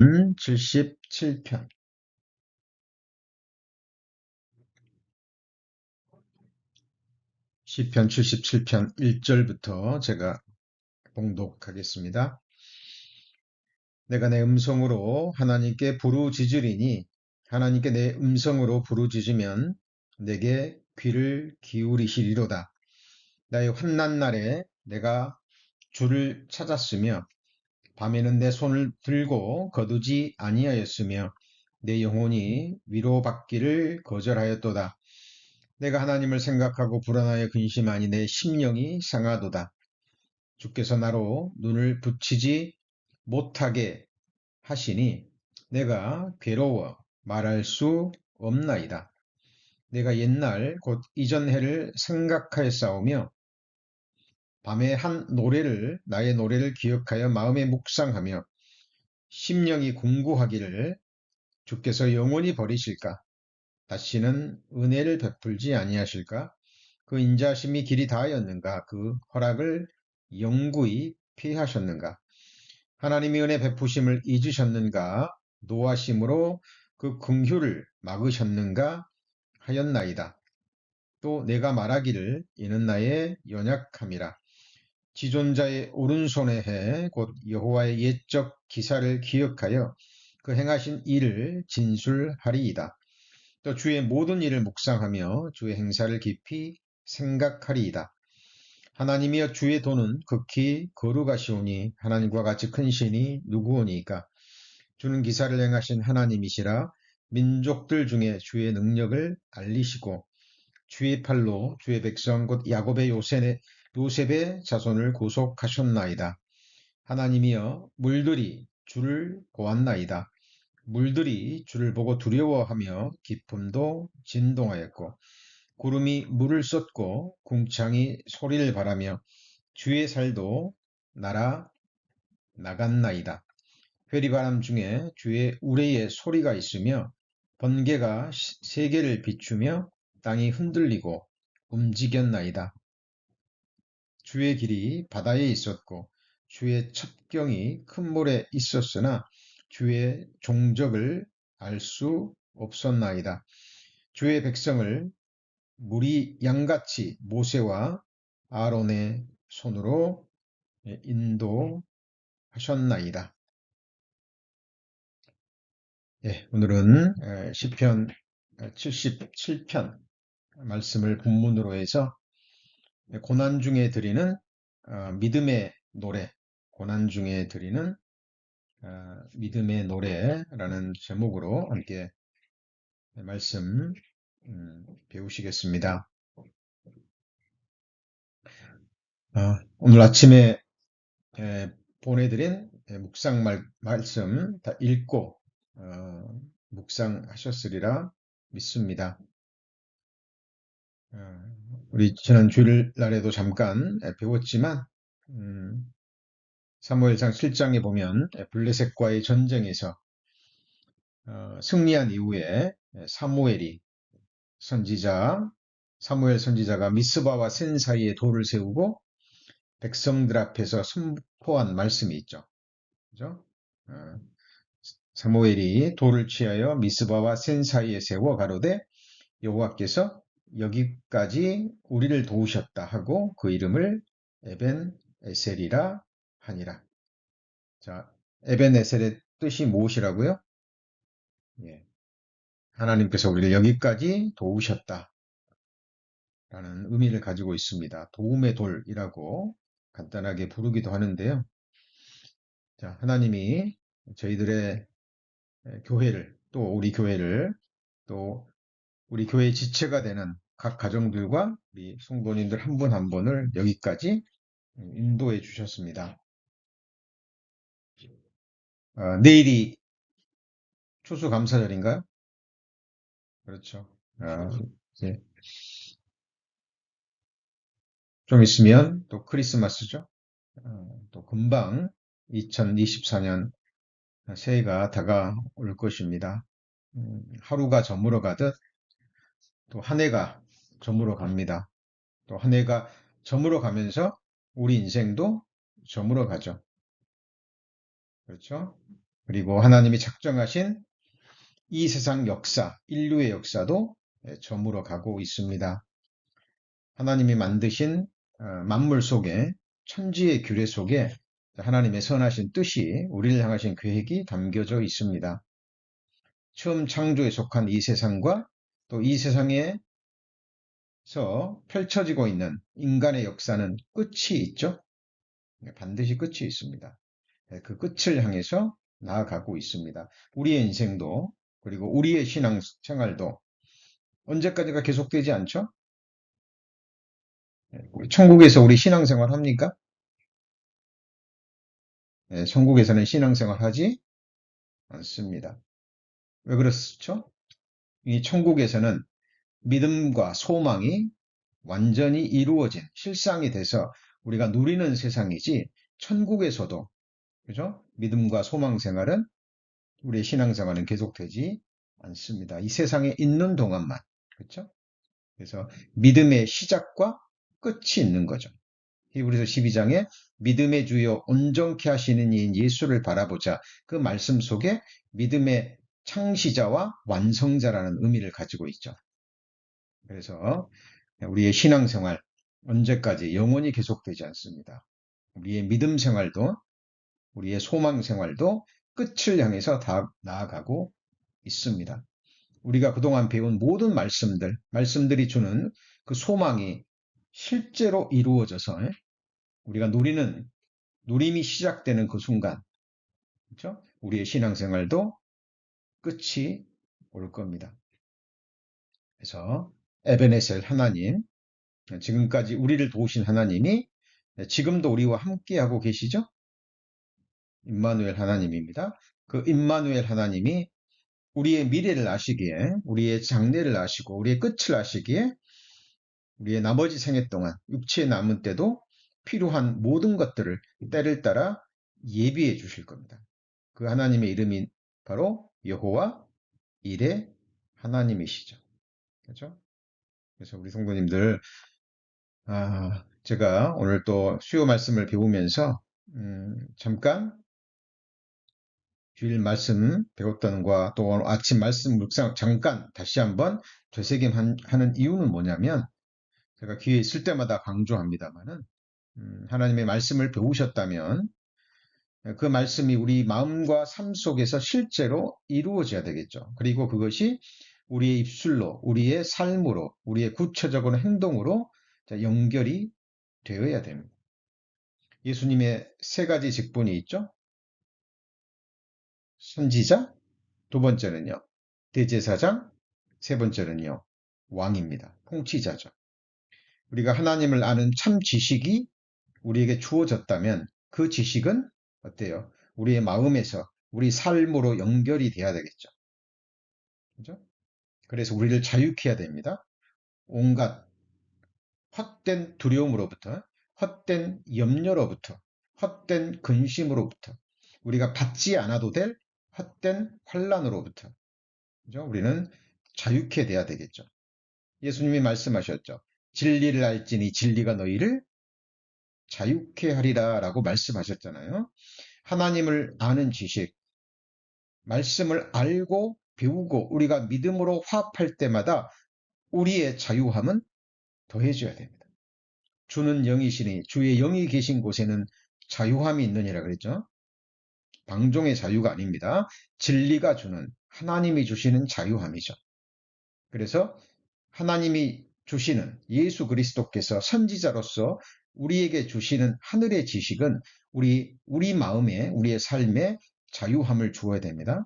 77편. 시편 77편 1절부터 제가 봉독하겠습니다. 내가 내 음성으로 하나님께 부르짖으리니 하나님께 내 음성으로 부르짖으면 내게 귀를 기울이시리로다. 나의 환난 날에 내가 주를 찾았으며 밤에는 내 손을 들고 거두지 아니하였으며 내 영혼이 위로받기를 거절하였도다. 내가 하나님을 생각하고 불안하여 근심하니 내 심령이 상하도다. 주께서 나로 눈을 붙이지 못하게 하시니 내가 괴로워 말할 수 없나이다. 내가 옛날 곧 이전 해를 생각하였사오며 밤에 한 노래를 나의 노래를 기억하여 마음에 묵상하며 심령이 궁구하기를 주께서 영원히 버리실까? 다시는 은혜를 베풀지 아니하실까? 그 인자하심이 길이 다하였는가? 그 허락을 영구히 피하셨는가? 하나님이 은혜 베푸심을 잊으셨는가? 노하심으로 그 긍휼을 막으셨는가? 하였나이다. 또 내가 말하기를 이는 나의 연약함이라. 지존자의 오른손에 해 곧 여호와의 옛적 기사를 기억하여 그 행하신 일을 진술하리이다. 또 주의 모든 일을 묵상하며 주의 행사를 깊이 생각하리이다. 하나님이여 주의 도는 극히 거룩하시오니 하나님과 같이 큰 신이 누구오니까. 주는 기사를 행하신 하나님이시라. 민족들 중에 주의 능력을 알리시고 주의 팔로 주의 백성 곧 야곱의 요셉의 자손을 구속하셨나이다. 하나님이여 물들이 주를 보았나이다. 물들이 주를 보고 두려워하며 기쁨도 진동하였고 구름이 물을 쏟고 궁창이 소리를 바라며 주의 살도 날아 나갔나이다. 회리바람 중에 주의 우레의 소리가 있으며 번개가 세계를 비추며 땅이 흔들리고 움직였나이다. 주의 길이 바다에 있었고 주의 첩경이 큰 물에 있었으나 주의 종적을 알 수 없었나이다. 주의 백성을 물이 양같이 모세와 아론의 손으로 인도하셨나이다. 예, 오늘은 시편 77편 말씀을 본문으로 해서 고난 중에 드리는 믿음의 노래, 고난 중에 드리는 믿음의 노래라는 제목으로 함께 말씀 배우시겠습니다. 오늘 아침에 보내드린 묵상 말씀 다 읽고 묵상하셨으리라 믿습니다. 우리 지난 주일날에도 잠깐 배웠지만 사무엘상 7장에 보면 블레셋과의 전쟁에서 승리한 이후에 사무엘 선지자가 미스바와 센 사이에 돌을 세우고 백성들 앞에서 선포한 말씀이 있죠. 그죠? 사무엘이 돌을 취하여 미스바와 센 사이에 세워 가로되 여호와께서 여기까지 우리를 도우셨다 하고 그 이름을 에벤 에셀이라 하니라. 자, 에벤 에셀의 뜻이 무엇이라고요? 예, 하나님께서 우리를 여기까지 도우셨다 라는 의미를 가지고 있습니다. 도움의 돌이라고 간단하게 부르기도 하는데요. 자, 하나님이 저희들의 교회를 또 또 우리 교회의 지체가 되는 각 가정들과 우리 성도님들 한 분 한 분을 여기까지 인도해 주셨습니다. 내일이 추수감사절인가요? 그렇죠. 예. 좀 있으면 또 크리스마스죠. 또 금방 2024년 새해가 다가올 것입니다. 하루가 저물어 가듯 또 한 해가 저물어 갑니다. 또 한 해가 저물어 가면서 우리 인생도 저물어 가죠. 그렇죠? 그리고 하나님이 작정하신 이 세상 역사, 인류의 역사도 저물어 가고 있습니다. 하나님이 만드신 만물 속에, 천지의 규례 속에 하나님의 선하신 뜻이, 우리를 향하신 계획이 담겨져 있습니다. 처음 창조에 속한 이 세상과 또 이 세상에서 펼쳐지고 있는 인간의 역사는 끝이 있죠. 반드시 끝이 있습니다. 그 끝을 향해서 나아가고 있습니다. 우리의 인생도, 그리고 우리의 신앙 생활도 언제까지가 계속되지 않죠? 천국에서 우리 신앙생활 합니까? 천국에서는 신앙생활 하지 않습니다. 왜 그렇죠? 이 천국에서는 믿음과 소망이 완전히 이루어진 실상이 돼서 우리가 누리는 세상이지, 천국에서도, 그죠? 믿음과 소망 생활은, 우리의 신앙생활은 계속되지 않습니다. 이 세상에 있는 동안만. 그렇죠? 그래서 믿음의 시작과 끝이 있는 거죠. 히브리서 12장에 믿음의 주요 온전케 하시는 이인 예수를 바라보자, 그 말씀 속에 믿음의 창시자와 완성자라는 의미를 가지고 있죠. 그래서 우리의 신앙생활 언제까지 영원히 계속되지 않습니다. 우리의 믿음 생활도, 우리의 소망 생활도 끝을 향해서 다 나아가고 있습니다. 우리가 그동안 배운 모든 말씀들이 주는 그 소망이 실제로 이루어져서 우리가 누림이 시작되는 그 순간, 그렇죠? 우리의 신앙생활도 끝이 올 겁니다. 그래서 에베네셀 하나님, 지금까지 우리를 도우신 하나님이 지금도 우리와 함께하고 계시죠? 임마누엘 하나님입니다. 그 임마누엘 하나님이 우리의 미래를 아시기에, 우리의 장래를 아시고 우리의 끝을 아시기에, 우리의 나머지 생애 동안 육체에 남은 때도 필요한 모든 것들을 때를 따라 예비해 주실 겁니다. 그 하나님의 이름이 바로 여호와 일의 하나님이시죠. 그렇죠? 그래서 우리 성도님들, 제가 오늘 또 수요 말씀을 배우면서 잠깐 주일 말씀 배웠던 것과 또 오늘 아침 말씀 묵상 잠깐 다시 한번 되새김하는 이유는 뭐냐면, 제가 기회 있을 때마다 강조합니다만은, 하나님의 말씀을 배우셨다면 그 말씀이 우리 마음과 삶 속에서 실제로 이루어져야 되겠죠. 그리고 그것이 우리의 입술로, 우리의 삶으로, 우리의 구체적인 행동으로 연결이 되어야 됩니다. 예수님의 세 가지 직분이 있죠. 선지자, 두 번째는요, 대제사장, 세 번째는요, 왕입니다. 통치자죠. 우리가 하나님을 아는 참 지식이 우리에게 주어졌다면 그 지식은 어때요? 우리의 마음에서, 우리 삶으로 연결이 돼야 되겠죠. 그죠? 그래서 우리를 자유케 해야 됩니다. 온갖 헛된 두려움으로부터, 헛된 염려로부터, 헛된 근심으로부터, 우리가 받지 않아도 될 헛된 환란으로부터, 그죠? 우리는 자유케 돼야 되겠죠. 예수님이 말씀하셨죠. 진리를 알지니 진리가 너희를 자유케 하리라 라고 말씀하셨잖아요. 하나님을 아는 지식, 말씀을 알고 배우고 우리가 믿음으로 화합할 때마다 우리의 자유함은 더해져야 됩니다. 주는 영이시니 주의 영이 계신 곳에는 자유함이 있느니라 그랬죠. 방종의 자유가 아닙니다. 진리가 주는, 하나님이 주시는 자유함이죠. 그래서 하나님이 주시는, 예수 그리스도께서 선지자로서 우리에게 주시는 하늘의 지식은 우리 마음에, 우리의 삶에 자유함을 주어야 됩니다.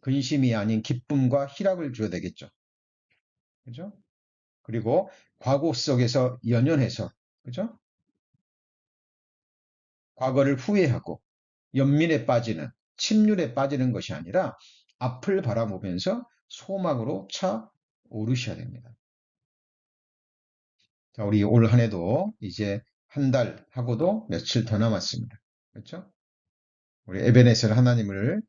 근심이 아닌 기쁨과 희락을 줘야 되겠죠. 그죠? 그리고 과거 속에서 연연해서, 그죠? 과거를 후회하고 연민에 빠지는, 침륜에 빠지는 것이 아니라 앞을 바라보면서 소망으로 차 오르셔야 됩니다. 자, 우리 올 한 해도 이제 한 달 하고도 며칠 더 남았습니다. 그렇죠? 우리 에베네셀 하나님을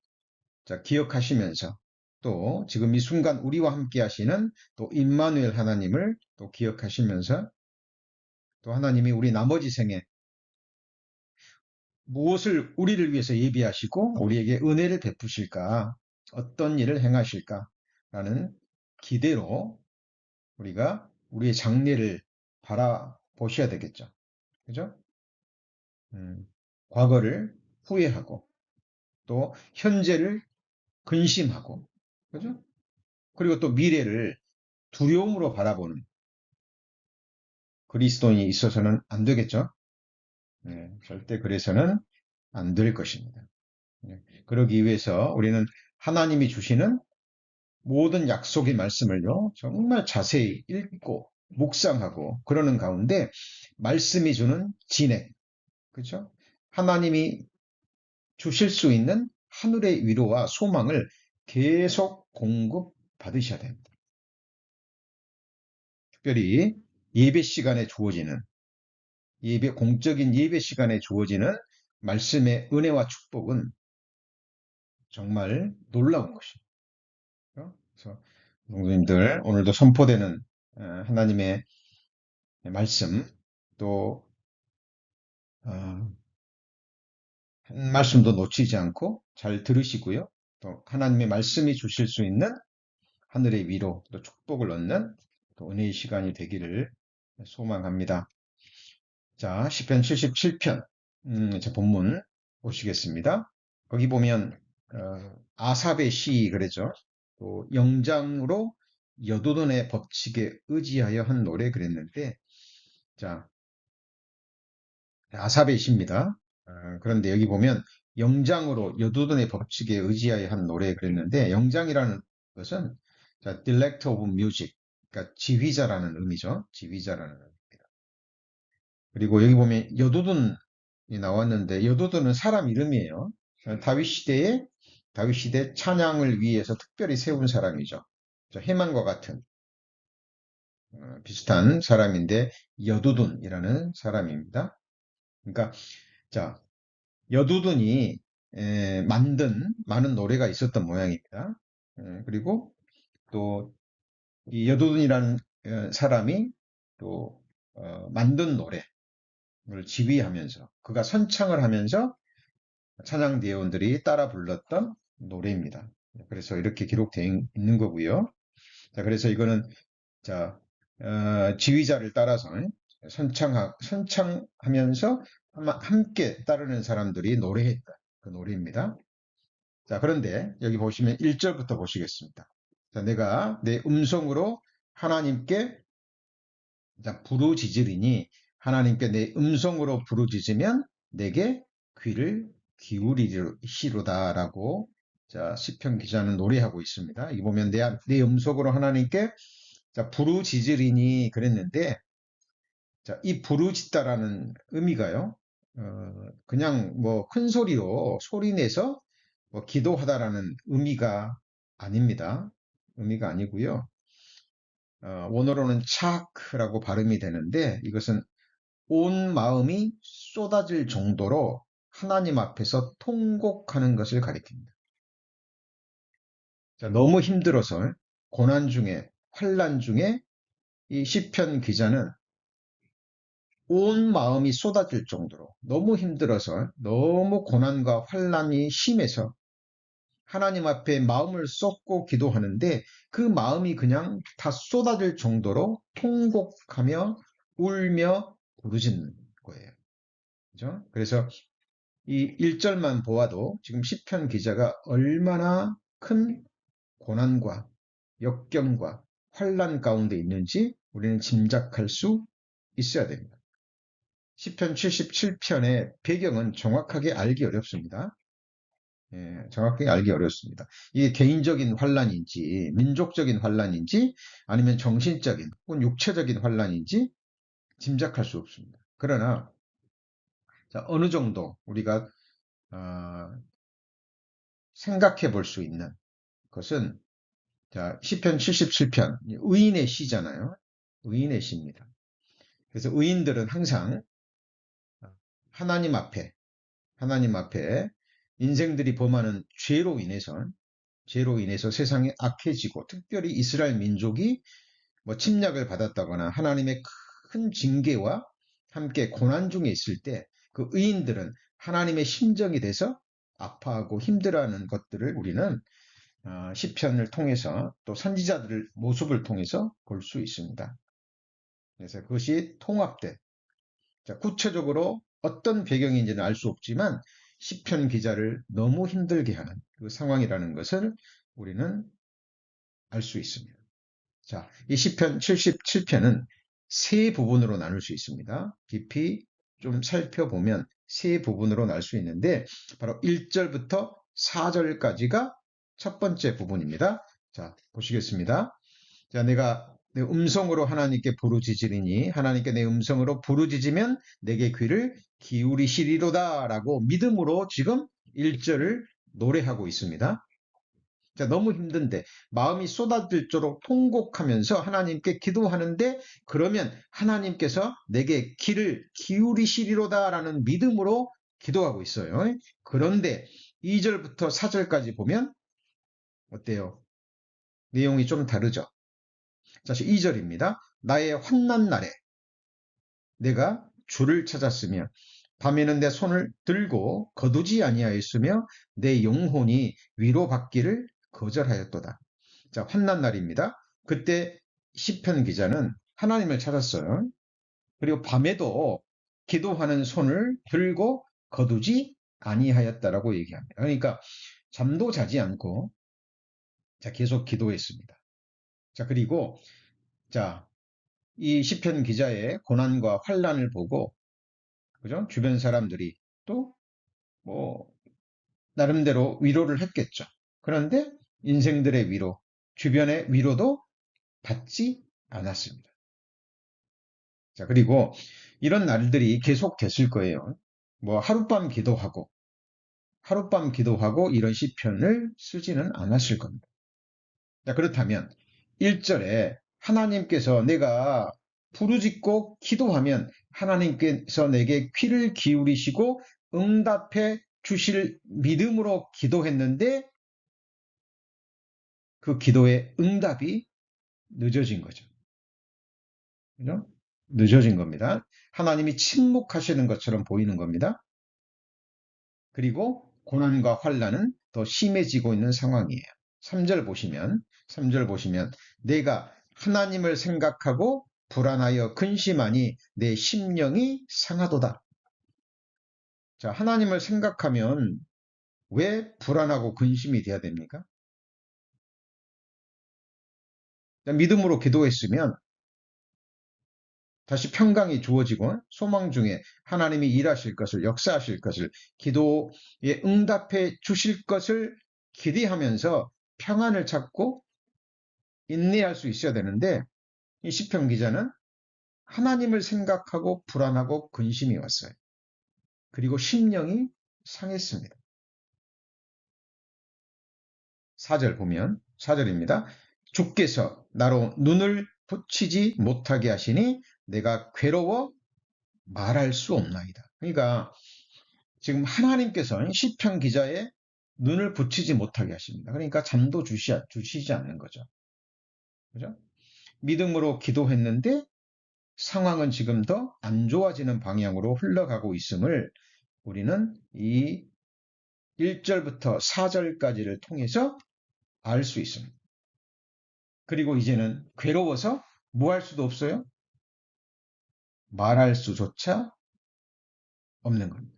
기억하시면서, 또 지금 이 순간 우리와 함께 하시는 또 임마누엘 하나님을 또 기억하시면서, 또 하나님이 우리 나머지 생에 무엇을 우리를 위해서 예비하시고 우리에게 은혜를 베푸실까? 어떤 일을 행하실까? 라는 기대로 우리가 우리의 장래를 바라보셔야 되겠죠. 그죠? 음, 과거를 후회하고 또 현재를 근심하고 그죠? 그리고 또 미래를 두려움으로 바라보는 그리스도인이 있어서는 안 되겠죠. 네, 절대 그래서는 안 될 것입니다. 네, 그러기 위해서 우리는 하나님이 주시는 모든 약속의 말씀을요, 정말 자세히 읽고 묵상하고 그러는 가운데 말씀이 주는 진액, 그죠? 하나님이 주실 수 있는 하늘의 위로와 소망을 계속 공급받으셔야 됩니다. 특별히 예배 시간에 주어지는 공적인 예배 시간에 주어지는 말씀의 은혜와 축복은 정말 놀라운 것입니다. 그래서 성도님들 오늘도 선포되는 하나님의 말씀 또 한 말씀도 놓치지 않고 잘 들으시고요. 또 하나님의 말씀이 주실 수 있는 하늘의 위로 또 축복을 얻는 또 은혜의 시간이 되기를 소망합니다. 자, 시편 77편 자, 본문 보시겠습니다. 거기 보면 아삽의 시 그랬죠. 또 영장으로 여도돈의 법칙에 의지하여 한 노래 그랬는데 자, 아삽의 시입니다. 그런데 여기 보면 영장으로 여도돈의 법칙에 의지하여 한 노래 그랬는데 영장이라는 것은 자, Director of Music, 그러니까 지휘자라는 의미죠. 지휘자라는 의미입니다. 그리고 여기 보면 여도돈이 나왔는데 여도돈은 사람 이름이에요. 다윗 시대 찬양을 위해서 특별히 세운 사람이죠. 해만과 같은 비슷한 사람인데 여두둔이라는 사람입니다. 그러니까 자 여두둔이 만든 많은 노래가 있었던 모양입니다. 그리고 또 이 여두둔이라는 사람이 또 만든 노래를 지휘하면서 그가 선창을 하면서 찬양대원들이 따라 불렀던 노래입니다. 그래서 이렇게 기록되어 있는 거고요. 자, 그래서 이거는 자 지휘자를 따라서 선창하면서 함께 따르는 사람들이 노래했다. 그 노래입니다. 자, 그런데 여기 보시면 1절부터 보시겠습니다. 자, 내가 내 음성으로 하나님께 부르짖으리니 하나님께 내 음성으로 부르짖으면 내게 귀를 기울이시로다라고 자, 시편 기자는 노래하고 있습니다. 이 보면 내 음성으로 하나님께 자, 부르짖으리니 그랬는데 자, 이 부르짖다라는 의미가요. 그냥 뭐 큰 소리로 소리내서 뭐 기도하다라는 의미가 아닙니다. 의미가 아니고요. 원어로는 차크라고 발음이 되는데 이것은 온 마음이 쏟아질 정도로 하나님 앞에서 통곡하는 것을 가리킵니다. 자, 너무 힘들어서 고난 중에 환난 중에 이 시편 기자는 온 마음이 쏟아질 정도로 너무 힘들어서 너무 고난과 환난이 심해서 하나님 앞에 마음을 쏟고 기도하는데 그 마음이 그냥 다 쏟아질 정도로 통곡하며 울며 부르짖는 거예요. 그죠? 그래서 이 1절만 보아도 지금 시편 기자가 얼마나 큰 고난과 역경과 환난 가운데 있는지 우리는 짐작할 수 있어야 됩니다. 시편 77편의 배경은 정확하게 알기 어렵습니다. 정확하게 알기 어렵습니다. 이게 개인적인 환란인지 민족적인 환란인지 아니면 정신적인 혹은 육체적인 환란인지 짐작할 수 없습니다. 그러나 자, 어느 정도 우리가 생각해 볼 수 있는 것은 자, 시편 77편 의인의 시잖아요. 의인의 시입니다. 그래서 의인들은 항상 하나님 앞에 인생들이 범하는 죄로 인해서 세상이 악해지고 특별히 이스라엘 민족이 뭐 침략을 받았다거나 하나님의 큰 징계와 함께 고난 중에 있을 때 그 의인들은 하나님의 심정이 돼서 아파하고 힘들어하는 것들을 우리는 시편을 통해서 또 선지자들의 모습을 통해서 볼 수 있습니다. 그래서 그것이 통합된, 자, 구체적으로 어떤 배경인지는 알 수 없지만 시편 기자를 너무 힘들게 하는 그 상황이라는 것을 우리는 알 수 있습니다. 자, 이 시편 77편은 세 부분으로 나눌 수 있습니다. 깊이 좀 살펴보면 세 부분으로 나눌 수 있는데 바로 1절부터 4절까지가 첫 번째 부분입니다. 자, 보시겠습니다. 자, 내가 내 음성으로 하나님께 부르짖으리니 하나님께 내 음성으로 부르짖으면 내게 귀를 기울이시리로다 라고 믿음으로 지금 1절을 노래하고 있습니다. 자, 너무 힘든데 마음이 쏟아질도록 통곡하면서 하나님께 기도하는데 그러면 하나님께서 내게 귀를 기울이시리로다 라는 믿음으로 기도하고 있어요. 그런데 2절부터 4절까지 보면 어때요? 내용이 좀 다르죠. 자, 2절입니다. 나의 환난 날에 내가 주를 찾았으며 밤에는 내 손을 들고 거두지 아니하였으며 내 영혼이 위로받기를 거절하였도다. 자, 환난 날입니다. 그때 시편 기자는 하나님을 찾았어요. 그리고 밤에도 기도하는 손을 들고 거두지 아니하였다라고 얘기합니다. 그러니까 잠도 자지 않고 자, 계속 기도했습니다. 자, 그리고 자, 이 시편 기자의 고난과 환난을 보고 그죠? 주변 사람들이 또 뭐 나름대로 위로를 했겠죠. 그런데 인생들의 위로, 주변의 위로도 받지 않았습니다. 자, 그리고 이런 날들이 계속 됐을 거예요. 뭐 하룻밤 기도하고 이런 시편을 쓰지는 않았을 겁니다. 자, 그렇다면 1절에 하나님께서 내가 부르짖고 기도하면 하나님께서 내게 귀를 기울이시고 응답해 주실 믿음으로 기도했는데 그 기도의 응답이 늦어진 거죠. 그죠? 늦어진 겁니다. 하나님이 침묵하시는 것처럼 보이는 겁니다. 그리고 고난과 환란은 더 심해지고 있는 상황이에요. 3절 보시면 내가 하나님을 생각하고 불안하여 근심하니 내 심령이 상하도다. 자, 하나님을 생각하면 왜 불안하고 근심이 돼야 됩니까? 믿음으로 기도했으면 다시 평강이 주어지고 소망 중에 하나님이 일하실 것을 역사하실 것을 기도에 응답해 주실 것을 기대하면서 평안을 찾고 인내할 수 있어야 되는데 이 시편 기자는 하나님을 생각하고 불안하고 근심이 왔어요. 그리고 심령이 상했습니다. 4절 보면 4절입니다. 주께서 나로 눈을 붙이지 못하게 하시니 내가 괴로워 말할 수 없나이다. 그러니까 지금 하나님께서 시편 기자의 눈을 붙이지 못하게 하십니다. 그러니까 잠도 주시지 않는 거죠. 그죠? 믿음으로 기도했는데 상황은 지금 더 안 좋아지는 방향으로 흘러가고 있음을 우리는 이 1절부터 4절까지를 통해서 알 수 있습니다. 그리고 이제는 괴로워서 뭐 할 수도 없어요? 말할 수조차 없는 겁니다.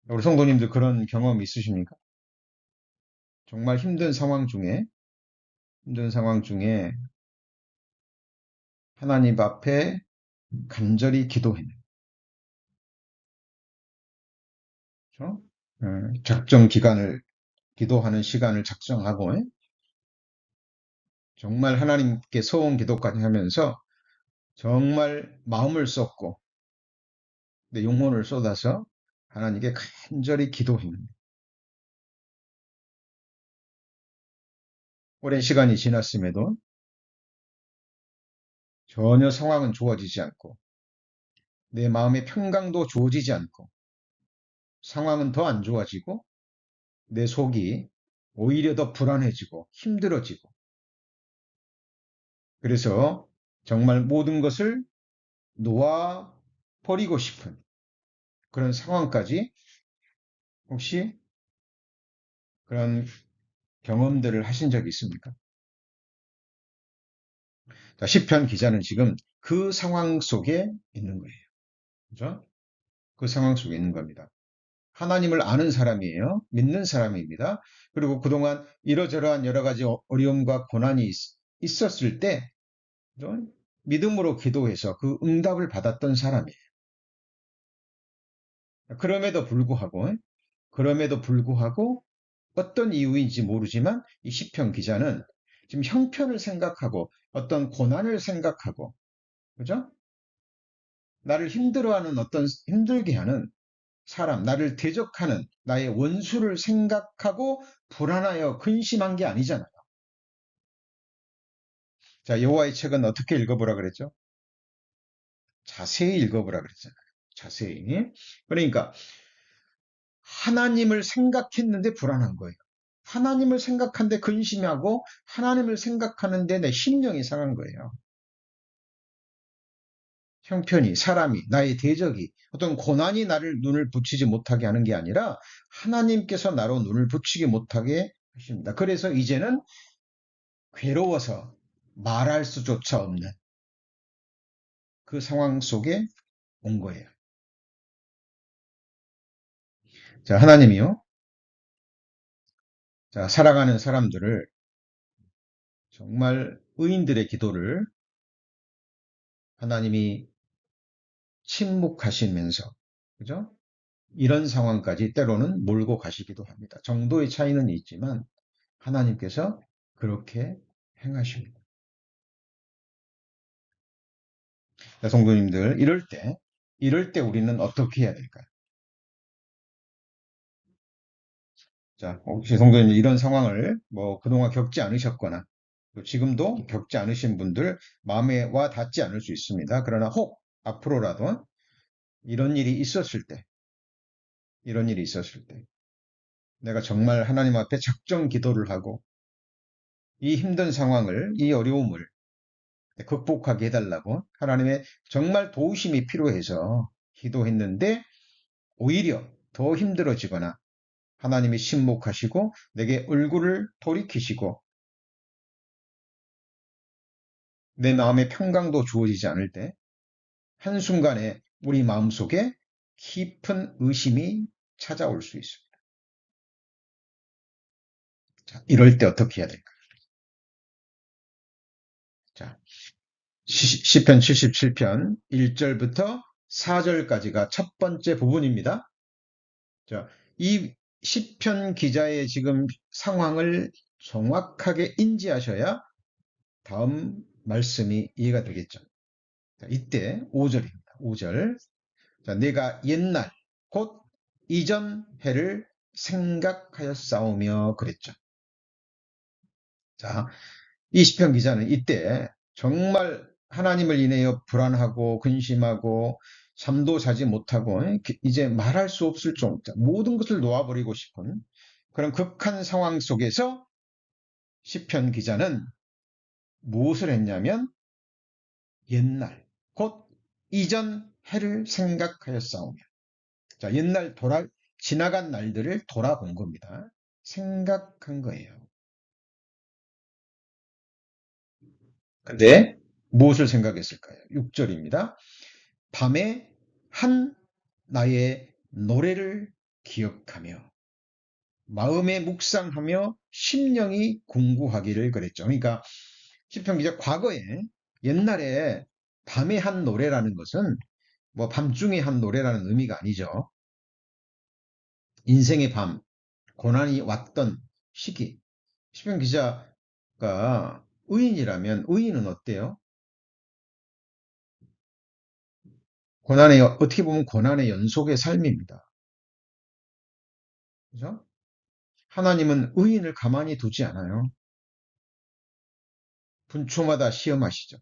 우리 성도님들 그런 경험 있으십니까? 정말 힘든 상황 중에 하나님 앞에 간절히 기도했는 거죠. 작정 기간을 기도하는 시간을 작정하고 정말 하나님께 소원 기도까지 하면서 정말 마음을 쏟고 내 영혼을 쏟아서 하나님께 간절히 기도했는 오랜 시간이 지났음에도 전혀 상황은 좋아지지 않고 내 마음의 평강도 주어지지 않고 상황은 더 안 좋아지고 내 속이 오히려 더 불안해지고 힘들어지고 그래서 정말 모든 것을 놓아 버리고 싶은 그런 상황까지 혹시 그런 경험들을 하신 적이 있습니까? 자, 시편 기자는 지금 그 상황 속에 있는 거예요. 그죠? 그 상황 속에 있는 겁니다. 하나님을 아는 사람이에요. 믿는 사람입니다. 그리고 그동안 이러저러한 여러 가지 어려움과 고난이 있었을 때 그죠? 믿음으로 기도해서 그 응답을 받았던 사람이에요. 그럼에도 불구하고 그럼에도 불구하고 어떤 이유인지 모르지만 이 시편 기자는 지금 형편을 생각하고 어떤 고난을 생각하고 그죠? 나를 힘들어하는 어떤 힘들게 하는 사람, 나를 대적하는 나의 원수를 생각하고 불안하여 근심한 게 아니잖아요. 자, 여호와의 책은 어떻게 읽어보라 그랬죠? 자세히 읽어보라 그랬잖아요. 자세히. 그러니까 하나님을 생각했는데 불안한 거예요. 하나님을 생각하는데 근심하고 하나님을 생각하는데 내 심령이 상한 거예요. 형편이, 사람이, 나의 대적이, 어떤 고난이 나를 눈을 붙이지 못하게 하는 게 아니라 하나님께서 나로 눈을 붙이지 못하게 하십니다. 그래서 이제는 괴로워서 말할 수조차 없는 그 상황 속에 온 거예요. 자, 하나님이요. 자, 살아가는 사람들을 정말 의인들의 기도를 하나님이 침묵하시면서, 그죠? 이런 상황까지 때로는 몰고 가시기도 합니다. 정도의 차이는 있지만 하나님께서 그렇게 행하십니다. 자, 성도님들, 이럴 때 우리는 어떻게 해야 될까요? 자, 혹시 성도님 이런 상황을 뭐 그동안 겪지 않으셨거나 또 지금도 겪지 않으신 분들 마음에 와 닿지 않을 수 있습니다. 그러나 혹 앞으로라도 이런 일이 있었을 때, 이런 일이 있었을 때 내가 정말 하나님 앞에 작정 기도를 하고 이 힘든 상황을, 이 어려움을 극복하게 해달라고 하나님의 정말 도우심이 필요해서 기도했는데 오히려 더 힘들어지거나 하나님이 침묵하시고 내게 얼굴을 돌이키시고 내 마음의 평강도 주어지지 않을 때 한순간에 우리 마음속에 깊은 의심이 찾아올 수 있습니다. 자, 이럴 때 어떻게 해야 될까요? 자, 시편 77편 1절부터 4절까지가 첫 번째 부분입니다. 자, 이 시편 기자의 지금 상황을 정확하게 인지하셔야 다음 말씀이 이해가 되겠죠. 자, 이때 5절입니다. 5절. 자, 내가 옛날 곧 이전 해를 생각하였사오며 그랬죠. 자, 이 시편 기자는 이때 정말 하나님을 인하여 불안하고 근심하고 잠도 자지 못하고 이제 말할 수 없을 정도 모든 것을 놓아버리고 싶은 그런 극한 상황 속에서 시편 기자는 무엇을 했냐면 옛날 곧 이전 해를 생각하였사오며 자, 옛날 지나간 날들을 돌아본 겁니다. 생각한 거예요. 근데 무엇을 생각했을까요? 6절입니다. 밤에 한 나의 노래를 기억하며 마음에 묵상하며 심령이 궁구하기를 그랬죠. 그러니까 시편 기자 과거에 옛날에 밤에 한 노래라는 것은 뭐 밤중에 한 노래라는 의미가 아니죠. 인생의 밤, 고난이 왔던 시기. 시편 기자가 의인이라면 의인은 어때요? 어떻게 보면 고난의 연속의 삶입니다. 그죠? 하나님은 의인을 가만히 두지 않아요. 분초마다 시험하시죠.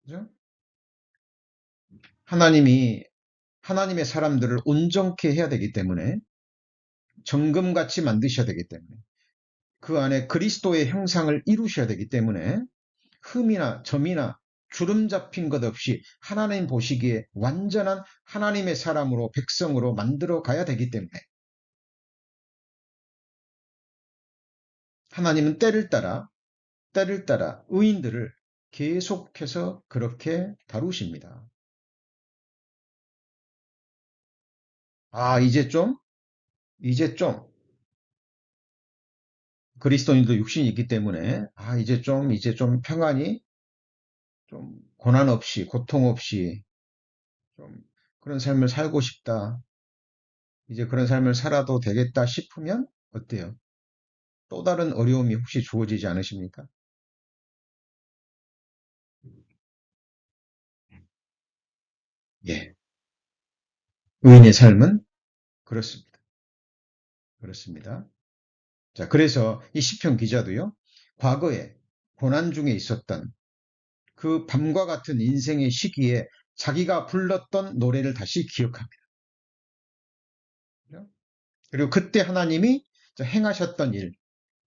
그죠? 하나님이 하나님의 사람들을 온전케 해야 되기 때문에 정금같이 만드셔야 되기 때문에 그 안에 그리스도의 형상을 이루셔야 되기 때문에 흠이나 점이나 주름 잡힌 것 없이 하나님 보시기에 완전한 하나님의 사람으로 백성으로 만들어 가야 되기 때문에 하나님은 때를 따라 의인들을 계속해서 그렇게 다루십니다. 아, 이제 좀 그리스도인도 육신이 있기 때문에 아, 이제 좀 평안히 좀 고난 없이 고통 없이 좀 그런 삶을 살고 싶다. 이제 그런 삶을 살아도 되겠다 싶으면 어때요? 또 다른 어려움이 혹시 주어지지 않으십니까? 예. 의인의 삶은 그렇습니다. 그렇습니다. 자, 그래서 이 시편 기자도요, 과거에 고난 중에 있었던 그 밤과 같은 인생의 시기에 자기가 불렀던 노래를 다시 기억합니다. 그리고 그때 하나님이 행하셨던 일,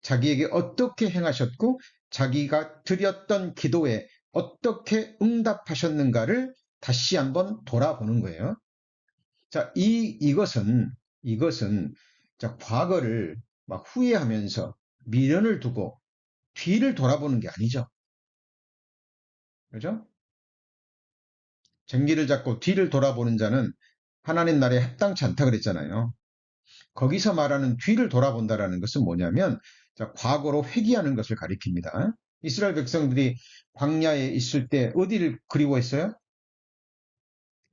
자기에게 어떻게 행하셨고, 자기가 드렸던 기도에 어떻게 응답하셨는가를 다시 한번 돌아보는 거예요. 자, 이것은, 자, 과거를 막 후회하면서 미련을 두고 뒤를 돌아보는 게 아니죠. 그죠? 전기를 잡고 뒤를 돌아보는 자는 하나님 나라에 합당치 않다 그랬잖아요. 거기서 말하는 뒤를 돌아본다라는 것은 뭐냐면, 자, 과거로 회귀하는 것을 가리킵니다. 이스라엘 백성들이 광야에 있을 때 어디를 그리워했어요?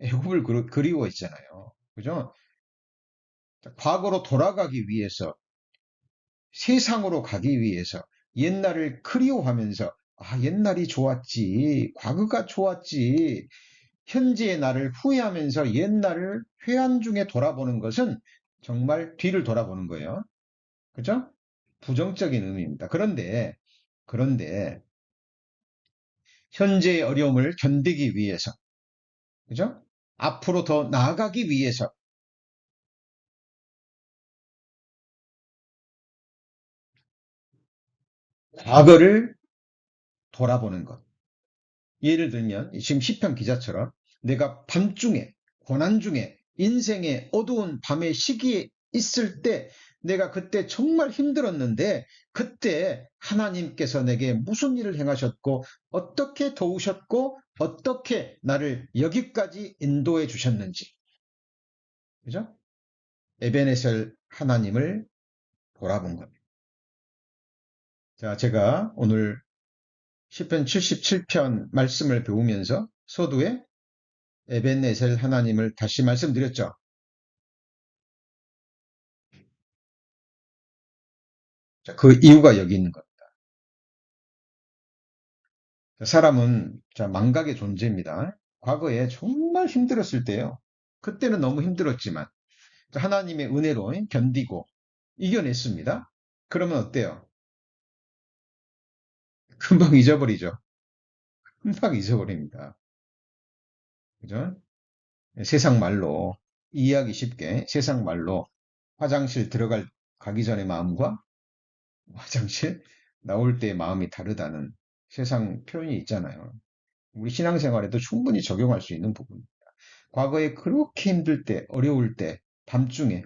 애굽을 그리워했잖아요. 그죠? 자, 과거로 돌아가기 위해서 세상으로 가기 위해서 옛날을 그리워하면서 아, 옛날이 좋았지, 과거가 좋았지, 현재의 나를 후회하면서 옛날을 회한 중에 돌아보는 것은 정말 뒤를 돌아보는 거예요. 그죠? 부정적인 의미입니다. 그런데, 현재의 어려움을 견디기 위해서, 그죠? 앞으로 더 나아가기 위해서 과거를 돌아보는 것. 예를 들면 지금 시편 기자처럼 내가 밤중에 고난 중에 인생의 어두운 밤의 시기에 있을 때 내가 그때 정말 힘들었는데 그때 하나님께서 내게 무슨 일을 행하셨고 어떻게 도우셨고 어떻게 나를 여기까지 인도해 주셨는지 그죠? 에베네셀 하나님을 돌아본 겁니다. 자, 제가 오늘 시편 77편 말씀을 배우면서 서두에 에벤네셀 하나님을 다시 말씀드렸죠. 자, 그 이유가 여기 있는 겁니다. 사람은 망각의 존재입니다. 과거에 정말 힘들었을 때요. 그때는 너무 힘들었지만 하나님의 은혜로 견디고 이겨냈습니다. 그러면 어때요? 금방 잊어버리죠. 금방 잊어버립니다. 그죠? 세상 말로 이해하기 쉽게 세상 말로 화장실 가기 전의 마음과 화장실 나올 때의 마음이 다르다는 세상 표현이 있잖아요. 우리 신앙생활에도 충분히 적용할 수 있는 부분입니다. 과거에 그렇게 힘들 때, 어려울 때, 밤중에,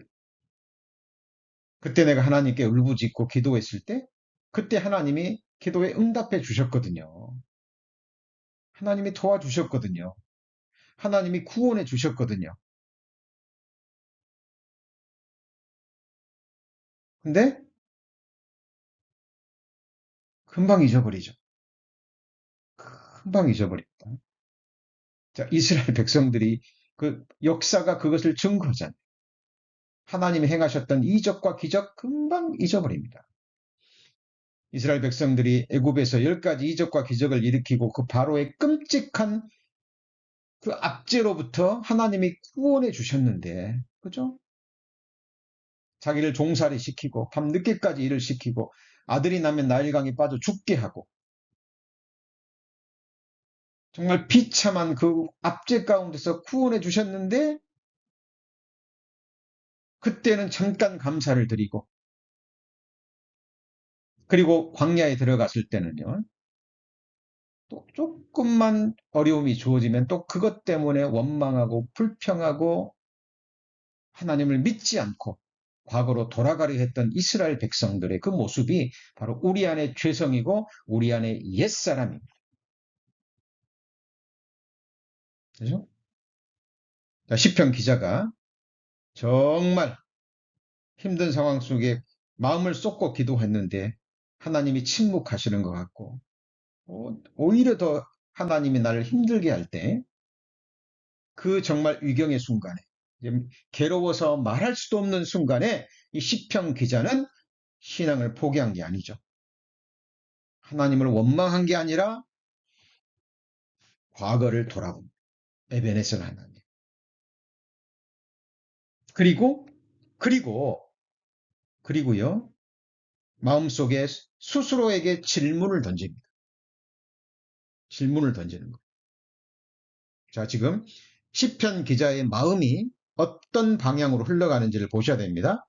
그때 내가 하나님께 울부짖고 기도했을 때, 그때 하나님이 기도에 응답해 주셨거든요. 하나님이 도와주셨거든요. 하나님이 구원해 주셨거든요. 근데 금방 잊어버리죠. 금방 잊어버립니다. 자, 이스라엘 백성들이 그 역사가 그것을 증거하잖아요. 하나님이 행하셨던 이적과 기적 금방 잊어버립니다. 이스라엘 백성들이 애굽에서 10가지 이적과 기적을 일으키고 그 바로의 끔찍한 그 압제로부터 하나님이 구원해 주셨는데, 그죠? 자기를 종살이 시키고 밤늦게까지 일을 시키고 아들이 나면 나일강에 빠져 죽게 하고 정말 비참한 그 압제 가운데서 구원해 주셨는데 그때는 잠깐 감사를 드리고 그리고 광야에 들어갔을 때는요. 또 조금만 어려움이 주어지면 또 그것 때문에 원망하고 불평하고 하나님을 믿지 않고 과거로 돌아가려 했던 이스라엘 백성들의 그 모습이 바로 우리 안의 죄성이고 우리 안의 옛사람입니다. 그죠? 시편 기자가 정말 힘든 상황 속에 마음을 쏟고 기도했는데 하나님이 침묵하시는 것 같고 오히려 더 하나님이 나를 힘들게 할 때 그 정말 위경의 순간에 괴로워서 말할 수도 없는 순간에 이 시편 기자는 신앙을 포기한 게 아니죠. 하나님을 원망한 게 아니라 과거를 돌아본 에베네셀 하나님. 그리고 그리고 그리고요. 마음속에 스스로에게 질문을 던집니다. 질문을 던지는 거. 자, 지금 시편 기자의 마음이 어떤 방향으로 흘러가는지를 보셔야 됩니다.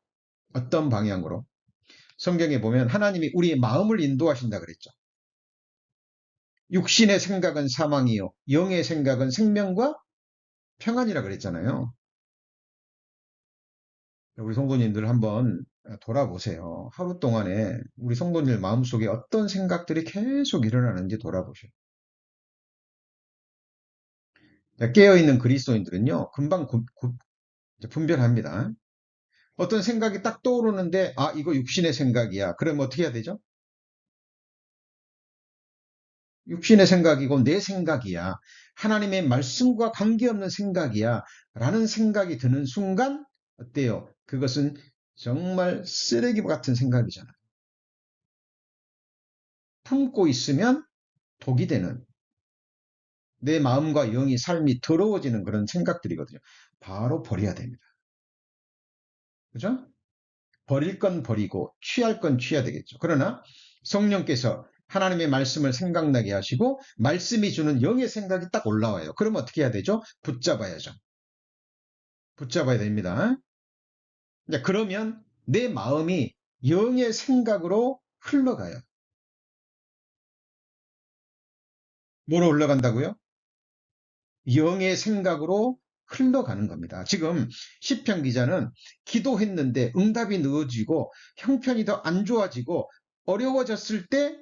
어떤 방향으로. 성경에 보면 하나님이 우리의 마음을 인도하신다 그랬죠. 육신의 생각은 사망이요 영의 생각은 생명과 평안이라 그랬잖아요. 우리 성도님들 한번 돌아보세요. 하루 동안에 우리 성도님들 마음속에 어떤 생각들이 계속 일어나는지 돌아보셔요. 깨어있는 그리스도인들은요, 금방 분별합니다. 어떤 생각이 딱 떠오르는데, 아, 이거 육신의 생각이야. 그럼 어떻게 해야 되죠? 육신의 생각이고 내 생각이야. 하나님의 말씀과 관계없는 생각이야. 라는 생각이 드는 순간, 어때요? 그것은 정말 쓰레기 같은 생각이잖아요. 품고 있으면 독이 되는 내 마음과 영이 삶이 더러워지는 그런 생각들이거든요. 바로 버려야 됩니다. 그죠? 버릴 건 버리고 취할 건 취해야 되겠죠. 그러나 성령께서 하나님의 말씀을 생각나게 하시고 말씀이 주는 영의 생각이 딱 올라와요. 그럼 어떻게 해야 되죠? 붙잡아야죠. 붙잡아야 됩니다. 이제 그러면 내 마음이 영의 생각으로 흘러가요. 뭐로 흘러간다고요? 영의 생각으로 흘러가는 겁니다. 지금 시편 기자는 기도했는데 응답이 늦어지고 형편이 더 안 좋아지고 어려워졌을 때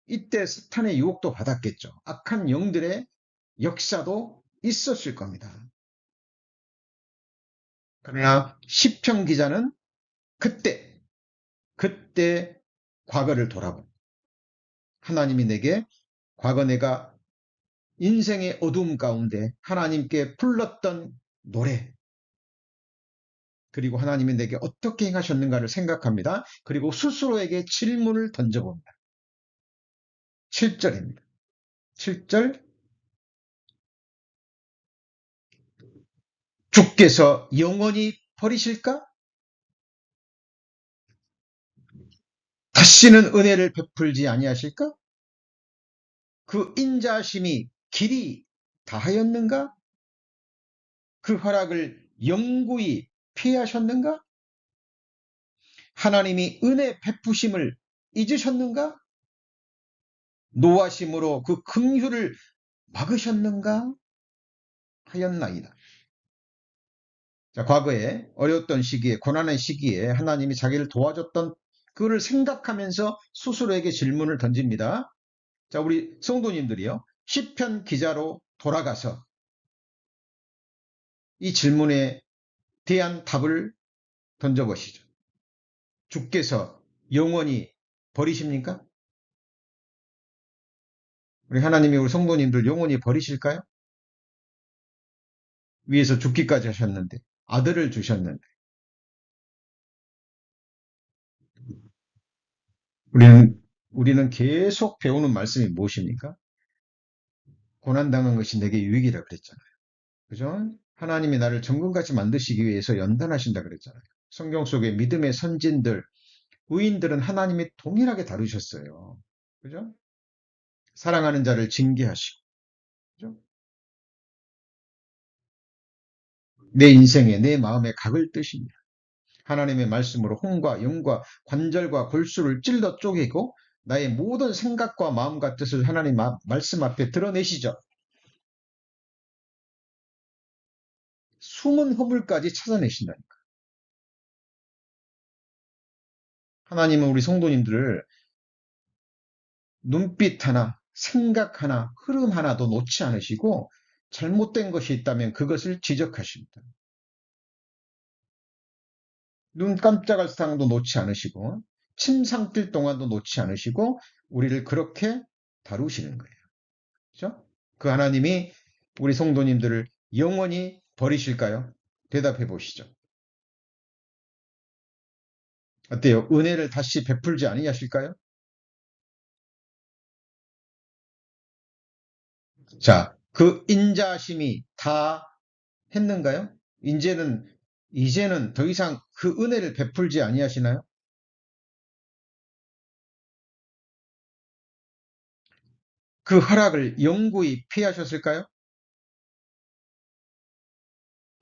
이때 사탄의 유혹도 받았겠죠. 악한 영들의 역사도 있었을 겁니다. 그러나 시편 기자는 그때 과거를 돌아본 하나님이 내게 과거 내가 인생의 어두움 가운데 하나님께 불렀던 노래 그리고 하나님이 내게 어떻게 행하셨는가를 생각합니다. 그리고 스스로에게 질문을 던져봅니다. 7절입니다. 7절 주께서 영원히 버리실까? 다시는 은혜를 베풀지 아니하실까? 그 인자심이 길이 다하였는가? 그 허락을 영구히 피하셨는가? 하나님이 은혜 베푸심을 잊으셨는가? 노하심으로 그 긍휼을 막으셨는가? 하였나이다. 자, 과거에 어려웠던 시기에 고난의 시기에 하나님이 자기를 도와줬던 그를 생각하면서 스스로에게 질문을 던집니다. 자, 우리 성도님들이요. 시편 기자로 돌아가서 이 질문에 대한 답을 던져보시죠. 주께서 영원히 버리십니까? 우리 하나님이 우리 성도님들 영원히 버리실까요? 위에서 죽기까지 하셨는데 아들을 주셨는데 우리는 계속 배우는 말씀이 무엇입니까? 고난당한 것이 내게 유익이라 그랬잖아요. 그죠? 하나님이 나를 정금같이 만드시기 위해서 연단하신다 그랬잖아요. 성경 속의 믿음의 선진들, 의인들은 하나님이 동일하게 다루셨어요. 그죠? 사랑하는 자를 징계하시고, 그죠? 내 인생에, 내 마음에 각을 뜨십니다. 하나님의 말씀으로 혼과 영과 관절과 골수를 찔러 쪼개고 나의 모든 생각과 마음과 뜻을 하나님 말씀 앞에 드러내시죠. 숨은 허물까지 찾아내신다니까. 하나님은 우리 성도님들을 눈빛 하나, 생각 하나, 흐름 하나도 놓지 않으시고 잘못된 것이 있다면 그것을 지적하십니다. 눈 깜짝할 상도 놓지 않으시고 침 삼킬 동안도 놓지 않으시고 우리를 그렇게 다루시는 거예요. 그렇죠? 그 하나님이 우리 성도님들을 영원히 버리실까요? 대답해 보시죠. 어때요? 은혜를 다시 베풀지 아니하실까요? 자, 그 인자심이 다 했는가요? 이제는 더 이상 그 은혜를 베풀지 아니하시나요? 그 허락을 영구히 피하셨을까요?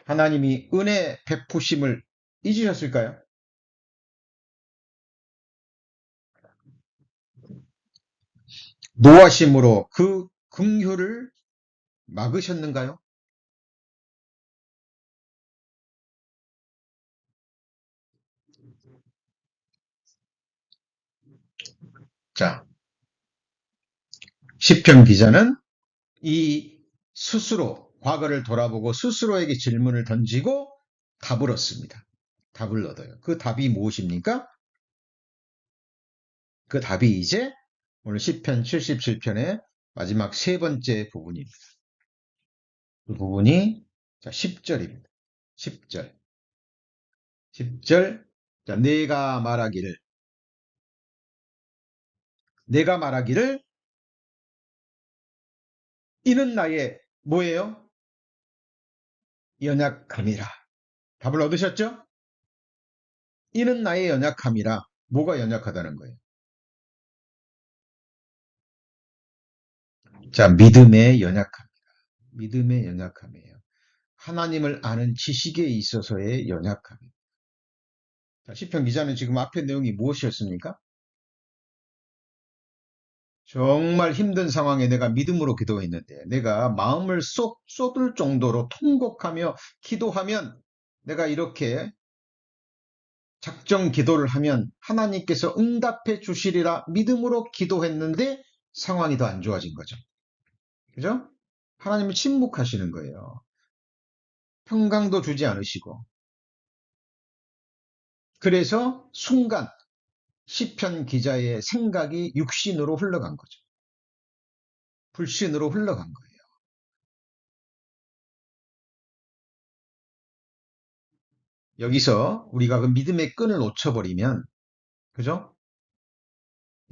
하나님이 은혜 베푸심을 잊으셨을까요? 노하심으로 그 긍휼을 막으셨는가요? 자, 시편 기자는 이 스스로 과거를 돌아보고 스스로에게 질문을 던지고 답을 얻습니다. 답을 얻어요. 그 답이 무엇입니까? 그 답이 이제 오늘 시편 77편의 마지막 세 번째 부분입니다. 그 부분이 자, 10절입니다. 10절. 10절. 자, 내가 말하기를 이는 나의 뭐예요? 연약함이라. 답을 얻으셨죠? 이는 나의 연약함이라. 뭐가 연약하다는 거예요? 자, 믿음의 연약함. 믿음의 연약함이에요. 하나님을 아는 지식에 있어서의 연약함입니다. 자, 시편 기자는 지금 앞에 내용이 무엇이었습니까? 정말 힘든 상황에 내가 믿음으로 기도했는데 내가 마음을 쏙 쏟을 정도로 통곡하며 기도하면 내가 이렇게 작정 기도를 하면 하나님께서 응답해 주시리라 믿음으로 기도했는데 상황이 더 안 좋아진 거죠. 그죠? 하나님은 침묵하시는 거예요. 평강도 주지 않으시고. 그래서 순간 시편 기자의 생각이 육신으로 흘러간 거죠. 불신으로 흘러간 거예요. 여기서 우리가 그 믿음의 끈을 놓쳐버리면, 그죠?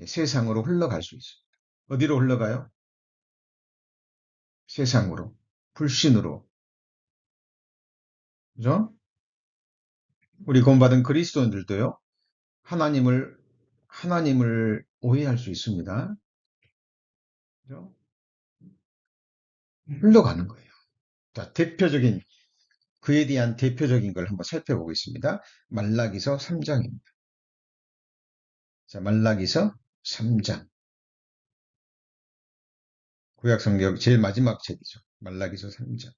세상으로 흘러갈 수 있어요. 어디로 흘러가요? 세상으로. 불신으로. 그죠? 우리 구원받은 그리스도인들도요, 하나님을, 하나님을 오해할 수 있습니다. 그죠? 흘러가는 거예요. 자, 그에 대한 대표적인 걸 한번 살펴보겠습니다. 말라기서 3장입니다. 자, 말라기서 3장. 구약성경 제일 마지막 책이죠. 말라기서 3장.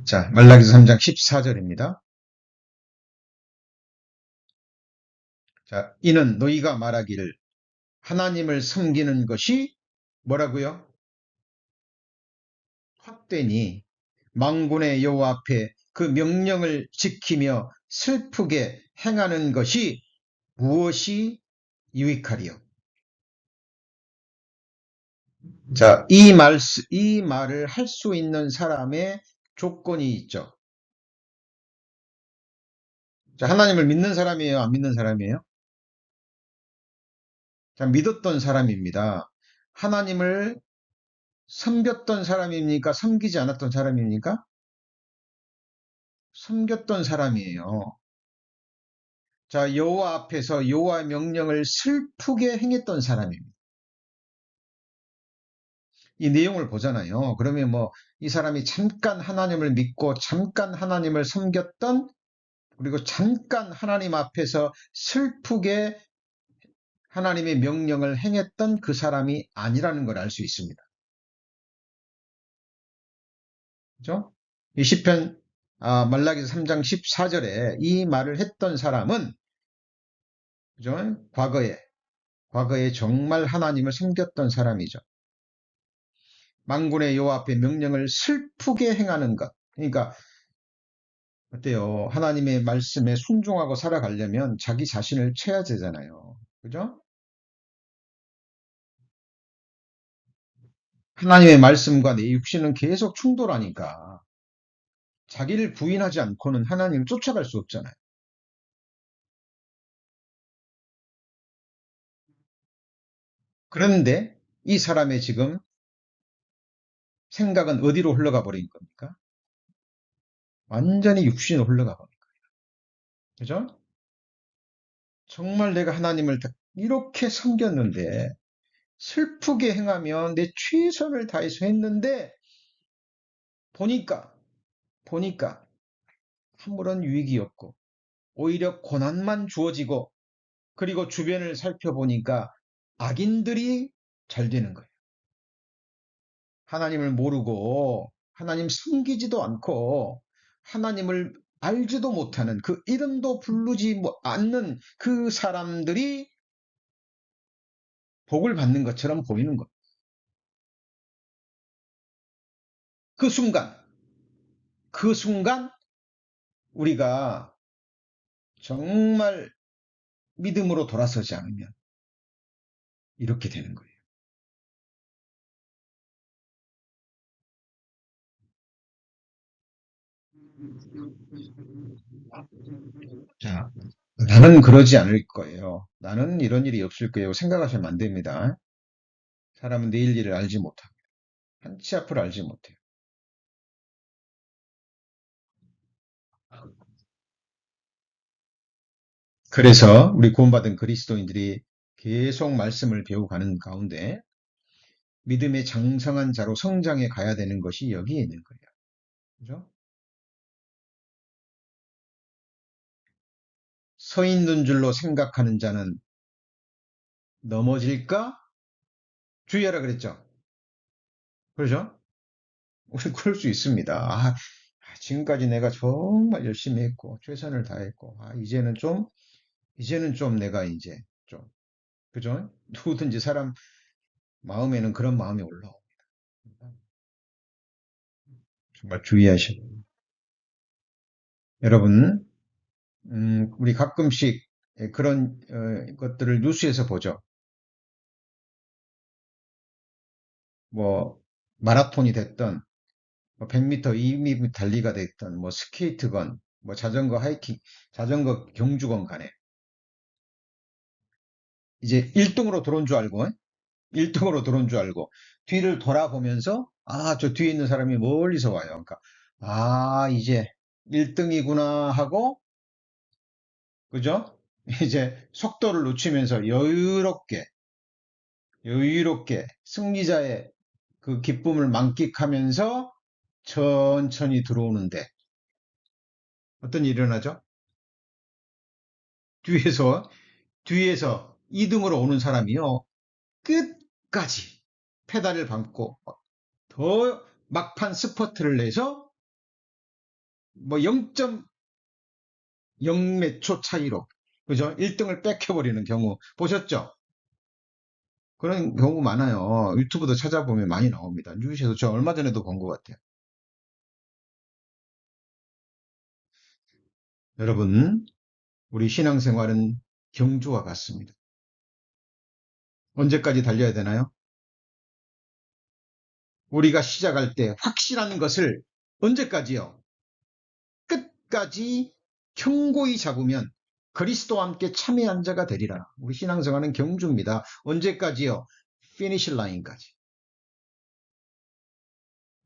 자, 말라기서 3장 14절입니다. 자, 이는 너희가 말하기를 하나님을 섬기는 것이 뭐라고요? 헛되니 만군의 여호와 앞에 그 명령을 지키며 슬프게 행하는 것이 무엇이 유익하리요? 자, 이 말을 할 수 있는 사람의 조건이 있죠. 자, 하나님을 믿는 사람이에요? 안 믿는 사람이에요? 자, 믿었던 사람입니다. 하나님을 섬겼던 사람입니까? 섬기지 않았던 사람입니까? 섬겼던 사람이에요. 자, 여호와 앞에서 여호와의 명령을 슬프게 행했던 사람입니다. 이 내용을 보잖아요. 그러면 뭐 이 사람이 잠깐 하나님을 믿고 잠깐 하나님을 섬겼던, 그리고 잠깐 하나님 앞에서 슬프게 하나님의 명령을 행했던 그 사람이 아니라는 걸 알 수 있습니다. 그죠? 이 시편 말라기서 3장 14절에 이 말을 했던 사람은, 그죠? 과거에 정말 하나님을 섬겼던 사람이죠. 만군의 여호와 앞에 명령을 슬프게 행하는 것. 그러니까 어때요? 하나님의 말씀에 순종하고 살아가려면 자기 자신을 쳐야 되잖아요. 그죠? 하나님의 말씀과 내 육신은 계속 충돌하니까 자기를 부인하지 않고는 하나님을 쫓아갈 수 없잖아요. 그런데 이 사람의 지금 생각은 어디로 흘러가 버린 겁니까? 완전히 육신으로 흘러가 버린 거예요. 그죠? 정말 내가 하나님을 이렇게 섬겼는데, 슬프게 행하면 내 최선을 다해서 했는데, 보니까, 보니까 아무런 유익이 없고, 오히려 고난만 주어지고, 그리고 주변을 살펴보니까 악인들이 잘 되는 거예요. 하나님을 모르고, 하나님 섬기지도 않고, 하나님을 알지도 못하는, 그 이름도 부르지 않는 그 사람들이 복을 받는 것처럼 보이는 것. 그 순간, 그 순간 우리가 정말 믿음으로 돌아서지 않으면 이렇게 되는 거예요. 자, 나는 그러지 않을 거예요. 나는 이런 일이 없을 거예요. 생각하시면 안 됩니다. 사람은 내일 일을 알지 못합니다. 한치 앞을 알지 못해요. 그래서 우리 구원받은 그리스도인들이 계속 말씀을 배워가는 가운데 믿음의 장성한 자로 성장해 가야 되는 것이 여기에 있는 거예요. 그죠? 서 있는 줄로 생각하는 자는 넘어질까? 주의하라 그랬죠. 그렇죠? 우리 그럴 수 있습니다. 지금까지 내가 정말 열심히 했고, 최선을 다했고, 이제는 좀 내가 이제 좀, 그죠? 누구든지 사람 마음에는 그런 마음이 올라옵니다. 정말 주의하셔야 돼요. 여러분, 우리 가끔씩 그런 것들을 뉴스에서 보죠. 뭐, 마라톤이 됐던, 뭐 100m, 200m 달리가 됐던, 뭐 스케이트건, 뭐 자전거 하이킹, 자전거 경주건 간에 이제 1등으로 들어온 줄 알고, 1등으로 들어온 줄 알고, 뒤를 돌아보면서, 저 뒤에 있는 사람이 멀리서 와요. 그러니까, 이제 1등이구나 하고, 그죠? 이제 속도를 놓치면서 여유롭게 승리자의 그 기쁨을 만끽하면서 천천히 들어오는데, 어떤 일이 일어나죠? 뒤에서, 뒤에서 2등으로 오는 사람이요. 끝까지 페달을 밟고 더 막판 스퍼트를 내서 뭐 0.0 몇 초 차이로, 그죠? 1등을 뺏겨버리는 경우 보셨죠? 그런 경우 많아요. 유튜브도 찾아보면 많이 나옵니다. 뉴스에서 저 얼마 전에도 본 것 같아요. 여러분, 우리 신앙생활은 경주와 같습니다. 언제까지 달려야 되나요? 우리가 시작할 때 확실한 것을 언제까지요? 끝까지 견고히 잡으면 그리스도와 함께 참여한 자가 되리라. 우리 신앙생활은 경주입니다. 언제까지요? 피니시 라인까지.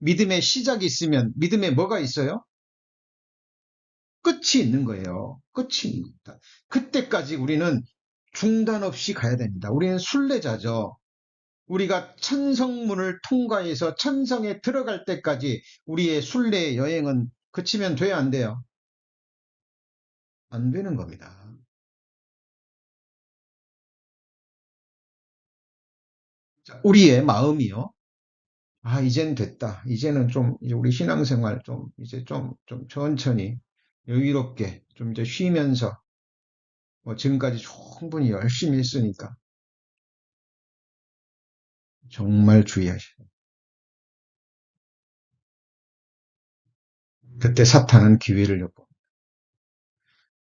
믿음의 시작이 있으면 믿음에 뭐가 있어요? 끝이 있는 거예요. 끝이 있는 겁니다. 그때까지 우리는 중단 없이 가야 됩니다. 우리는 순례자죠. 우리가 천성문을 통과해서 천성에 들어갈 때까지 우리의 순례 여행은 그치면 돼야 안 돼요? 안 되는 겁니다. 자, 우리의 마음이요. 아, 이젠 됐다. 이제는 좀, 이제 우리 신앙생활 좀, 이제 좀 천천히 여유롭게 좀 이제 쉬면서 뭐 지금까지 충분히 열심히 했으니까 정말 주의하셔야 돼요. 그때 사탄은 기회를 엿보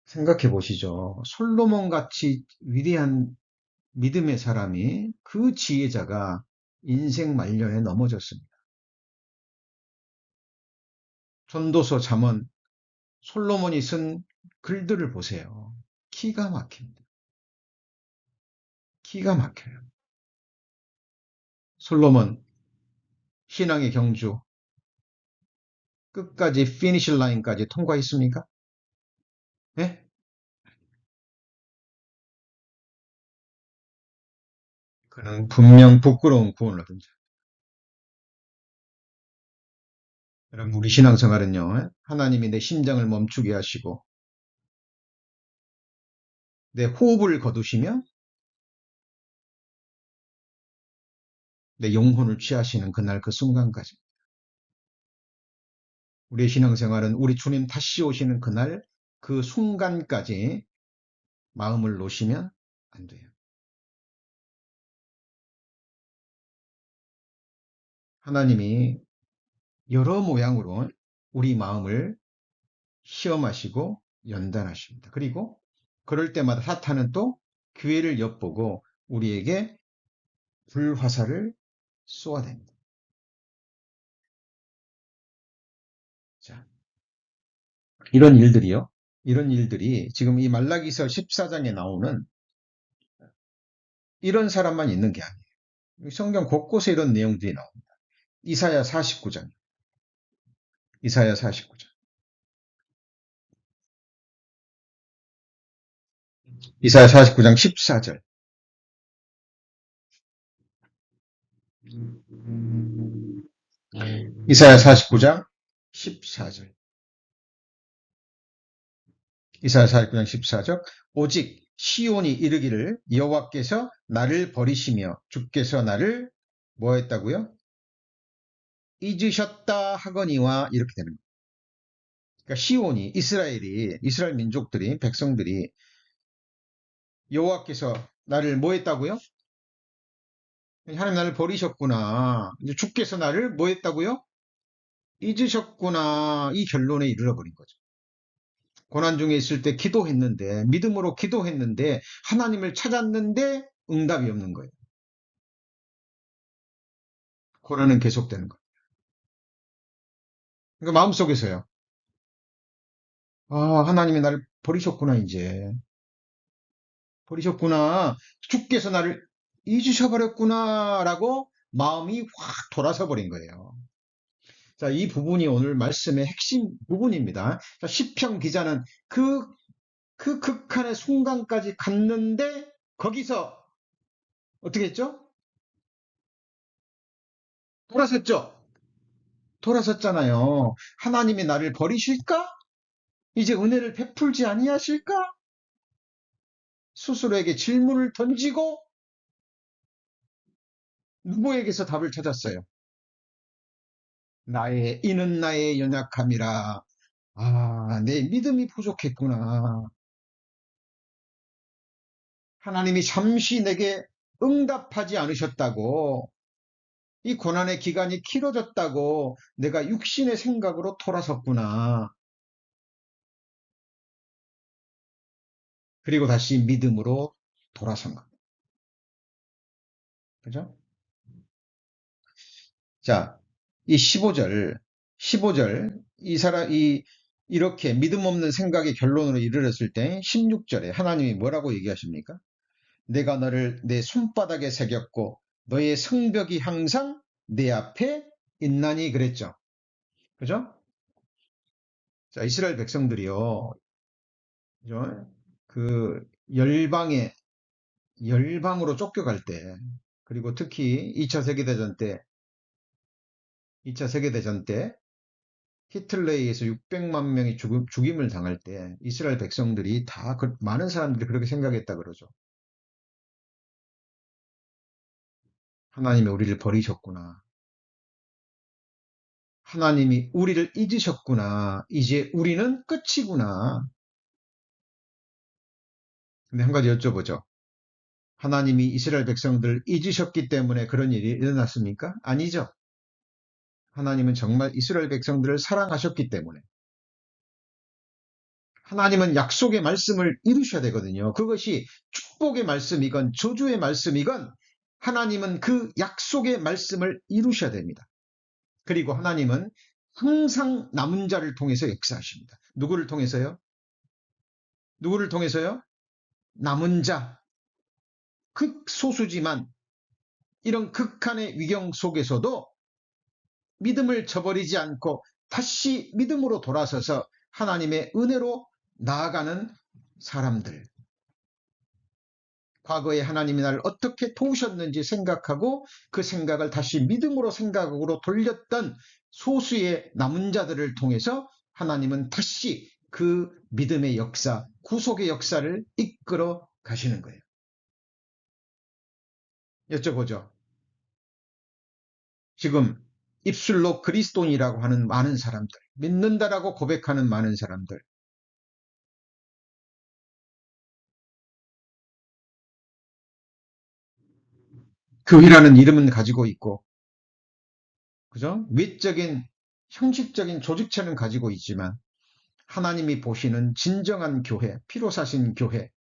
생각해 보시죠. 솔로몬 같이 위대한 믿음의 사람이 그 지혜자가 인생 말년에 넘어졌습니다. 전도서 잠언 솔로몬이 쓴 글들을 보세요. 기가 막힙니다. 기가 막혀요. 솔로몬 신앙의 경주 끝까지 피니시 라인까지 통과했습니까? 예? 그는 분명 부끄러운 구원을 얻은 자. 여러분 우리 신앙생활은요. 하나님이 내 심장을 멈추게 하시고 내 호흡을 거두시며 내 영혼을 취하시는 그날 그 순간까지 우리의 신앙생활은 우리 주님 다시 오시는 그날 그 순간까지 마음을 놓으시면 안 돼요. 하나님이 여러 모양으로 우리 마음을 시험하시고 연단하십니다. 그리고 그럴 때마다 사탄은 또 기회를 엿보고 우리에게 불화살을 쏘아댑니다. 자, 이런 일들이요. 이런 일들이 지금 이 말라기서 14장에 나오는 이런 사람만 있는 게 아니에요. 성경 곳곳에 이런 내용들이 나옵니다. 이사야 49장. 이사야 49장. 이사야 49장 14절. 이사야 49장 14절. 이사야 49장 14절. 오직 시온이 이르기를 여호와께서 나를 버리시며 주께서 나를 뭐 했다고요? 잊으셨다 하거니와 이렇게 되는 거예요. 그러니까 시온이 이스라엘 민족들이 백성들이 여호와께서 나를 뭐 했다고요? 하나님 나를 버리셨구나. 이제 주께서 나를 뭐 했다고요? 잊으셨구나. 이 결론에 이르러 버린 거죠. 고난 중에 있을 때 기도했는데, 믿음으로 기도했는데, 하나님을 찾았는데 응답이 없는 거예요. 고난은 계속되는 거예요. 그러니까 마음속에서요. 아, 하나님이 나를 버리셨구나, 이제. 버리셨구나. 주께서 나를 잊으셔버렸구나. 라고 마음이 확 돌아서 버린 거예요. 자, 이 부분이 오늘 말씀의 핵심 부분입니다. 자, 시편 기자는 그 극한의 순간까지 갔는데, 거기서 어떻게 했죠? 돌아섰죠? 돌아섰잖아요. 하나님이 나를 버리실까? 이제 은혜를 베풀지 아니하실까? 스스로에게 질문을 던지고 누구에게서 답을 찾았어요? 이는 나의 연약함이라. 아, 내 믿음이 부족했구나. 하나님이 잠시 내게 응답하지 않으셨다고, 이 고난의 기간이 길어졌다고 내가 육신의 생각으로 돌아섰구나. 그리고 다시 믿음으로 돌아선 겁니다. 그죠? 자, 이 15절, 이렇게 믿음 없는 생각의 결론으로 이르렀을 때 16절에 하나님이 뭐라고 얘기하십니까? 내가 너를 내 손바닥에 새겼고 너의 성벽이 항상 내 앞에 있나니 그랬죠. 그죠? 자, 이스라엘 백성들이요. 그죠? 그 열방으로 쫓겨갈 때 그리고 특히 2차 세계대전 때, 2차 세계대전 때 히틀러에 의해서 600만 명이 죽임을 당할 때 이스라엘 백성들이 다 많은 사람들이 그렇게 생각했다 그러죠. 하나님이 우리를 버리셨구나. 하나님이 우리를 잊으셨구나. 이제 우리는 끝이구나. 근데 한 가지 여쭤보죠. 하나님이 이스라엘 백성들을 잊으셨기 때문에 그런 일이 일어났습니까? 아니죠. 하나님은 정말 이스라엘 백성들을 사랑하셨기 때문에. 하나님은 약속의 말씀을 이루셔야 되거든요. 그것이 축복의 말씀이건 저주의 말씀이건 하나님은 그 약속의 말씀을 이루셔야 됩니다. 그리고 하나님은 항상 남은 자를 통해서 역사하십니다. 누구를 통해서요? 누구를 통해서요? 남은 자, 극소수지만 이런 극한의 위경 속에서도 믿음을 저버리지 않고 다시 믿음으로 돌아서서 하나님의 은혜로 나아가는 사람들. 과거에 하나님이 나를 어떻게 도우셨는지 생각하고 그 생각을 다시 믿음으로 생각으로 돌렸던 소수의 남은 자들을 통해서 하나님은 다시 그 믿음의 역사, 구속의 역사를 이끌어 가시는 거예요. 여쭤보죠. 지금 입술로 그리스도인이라고 하는 많은 사람들, 믿는다라고 고백하는 많은 사람들, 교회라는 이름은 가지고 있고, 그죠? 외적인 형식적인 조직체는 가지고 있지만 하나님이 보시는 진정한 교회, 피로 사신 교회,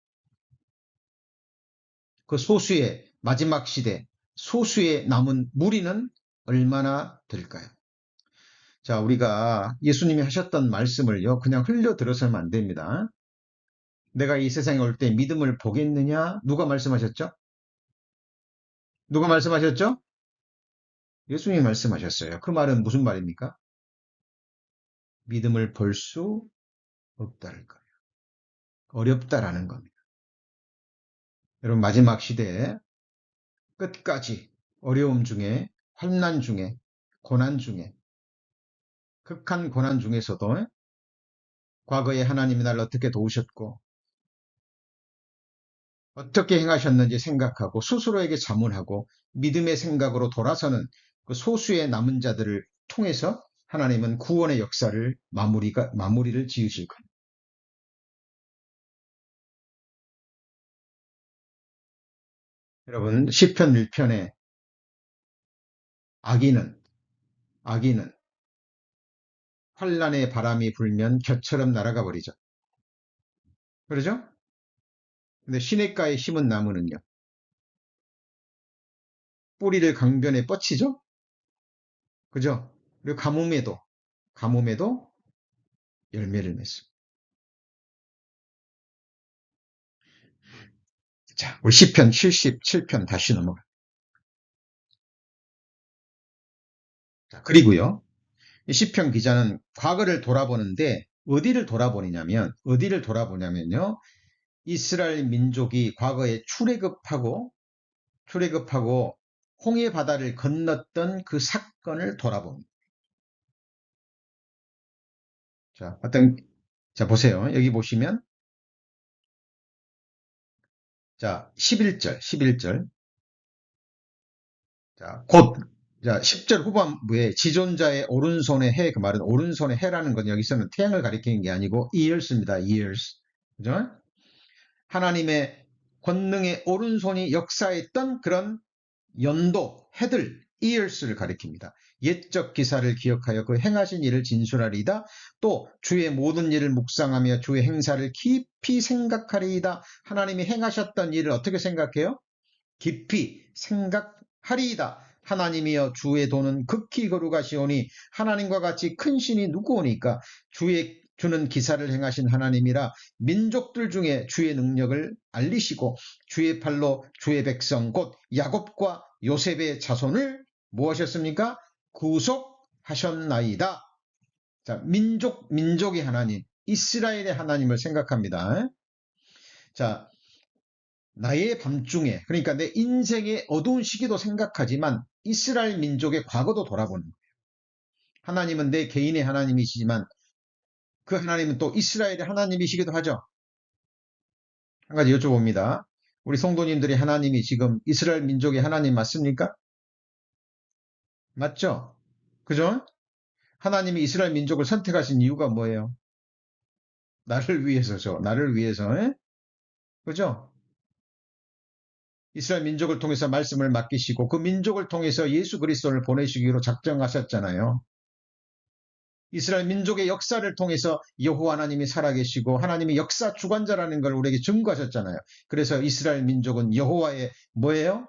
그 소수의 마지막 시대, 소수의 남은 무리는 얼마나 될까요? 자, 우리가 예수님이 하셨던 말씀을요, 그냥 흘려 들어서는 안 됩니다. 내가 이 세상에 올 때 믿음을 보겠느냐? 누가 말씀하셨죠? 누가 말씀하셨죠? 예수님이 말씀하셨어요. 그 말은 무슨 말입니까? 믿음을 볼 수 없다는 거예요. 어렵다라는 겁니다. 여러분, 마지막 시대에 끝까지 어려움 중에, 환난 중에, 고난 중에, 극한 고난 중에서도 과거에 하나님이 나를 어떻게 도우셨고 어떻게 행하셨는지 생각하고 스스로에게 자문하고 믿음의 생각으로 돌아서는 그 소수의 남은 자들을 통해서 하나님은 구원의 역사를 마무리를 지으실 겁니다. 여러분, 시편 1편에 악인은 악인은 환란의 바람이 불면 겨처럼 날아가 버리죠. 그러죠? 근데 시냇가에 심은 나무는요. 뿌리를 강변에 뻗치죠? 그죠? 그리고 가뭄에도 열매를 맺습니다. 자, 우리 시편 77편 다시 넘어가. 자, 그리고요. 이 시편 기자는 과거를 돌아보는데 어디를 돌아보냐면요. 이스라엘 민족이 과거에 출애굽하고 홍해 바다를 건넜던 그 사건을 돌아봅니다. 자, 보세요. 여기 보시면 자, 11절. 자, 곧, 자, 10절 후반부에 지존자의 오른손의 해, 그 말은 오른손의 해라는 건 여기서는 태양을 가리키는 게 아니고 years입니다. years. 그죠? 하나님의 권능의 오른손이 역사했던 그런 연도, 해들, years를 가리킵니다. 옛적 기사를 기억하여 그 행하신 일을 진술하리이다. 또 주의 모든 일을 묵상하며 주의 행사를 깊이 생각하리이다. 하나님이 행하셨던 일을 어떻게 생각해요? 깊이 생각하리이다. 하나님이여 주의 도는 극히 거룩하시오니 하나님과 같이 큰 신이 누구오니까 주는 기사를 행하신 하나님이라 민족들 중에 주의 능력을 알리시고 주의 팔로 주의 백성 곧 야곱과 요셉의 자손을 무엇하셨습니까? 구속하셨나이다. 자, 민족의 하나님, 이스라엘의 하나님을 생각합니다. 자, 나의 밤중에, 그러니까 내 인생의 어두운 시기도 생각하지만 이스라엘 민족의 과거도 돌아보는 거예요. 하나님은 내 개인의 하나님이시지만 그 하나님은 또 이스라엘의 하나님이시기도 하죠. 한 가지 여쭤봅니다. 우리 성도님들이 하나님이 지금 이스라엘 민족의 하나님 맞습니까? 맞죠? 그죠? 하나님이 이스라엘 민족을 선택하신 이유가 뭐예요? 나를 위해서죠. 나를 위해서. 에? 그죠? 이스라엘 민족을 통해서 말씀을 맡기시고 그 민족을 통해서 예수 그리스도를 보내시기로 작정하셨잖아요. 이스라엘 민족의 역사를 통해서 여호와 하나님이 살아계시고 하나님이 역사 주관자라는 걸 우리에게 증거하셨잖아요. 그래서 이스라엘 민족은 여호와의 뭐예요?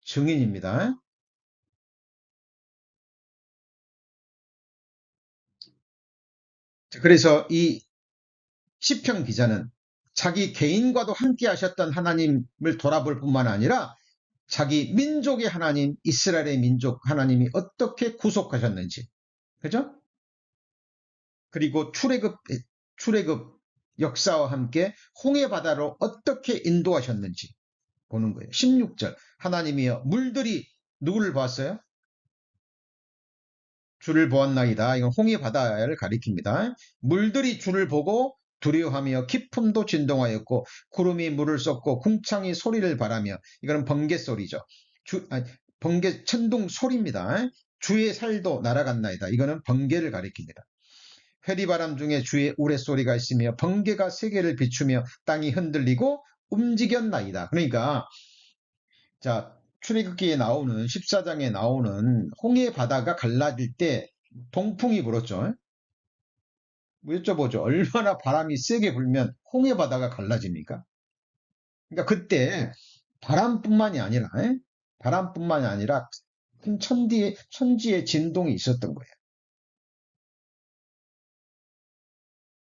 증인입니다. 그래서 이 시편 기자는 자기 개인과도 함께 하셨던 하나님을 돌아볼 뿐만 아니라 자기 민족의 하나님, 이스라엘의 민족 하나님이 어떻게 구속하셨는지, 그죠? 그리고 출애굽 역사와 함께 홍해 바다로 어떻게 인도하셨는지 보는 거예요. 16절 하나님이여 물들이 누구를 보았어요? 주를 보았나이다. 이건 홍해 바다를 가리킵니다. 물들이 주를 보고 두려워하며 기품도 진동하였고 구름이 물을 쏟고 궁창이 소리를 바라며 이거는 번개 소리죠. 번개 천둥 소리입니다. 주의 살도 날아갔나이다. 이거는 번개를 가리킵니다. 회리바람 중에 주의 우레소리가 있으며 번개가 세계를 비추며 땅이 흔들리고 움직였나이다. 그러니까 자 출애굽기에 나오는 14장에 나오는 홍해 바다가 갈라질 때 동풍이 불었죠. 뭐 여쭤보죠. 얼마나 바람이 세게 불면 홍해 바다가 갈라집니까? 그러니까 그때 바람뿐만이 아니라 바람뿐만이 아니라 큰 천지의 진동이 있었던 거예요.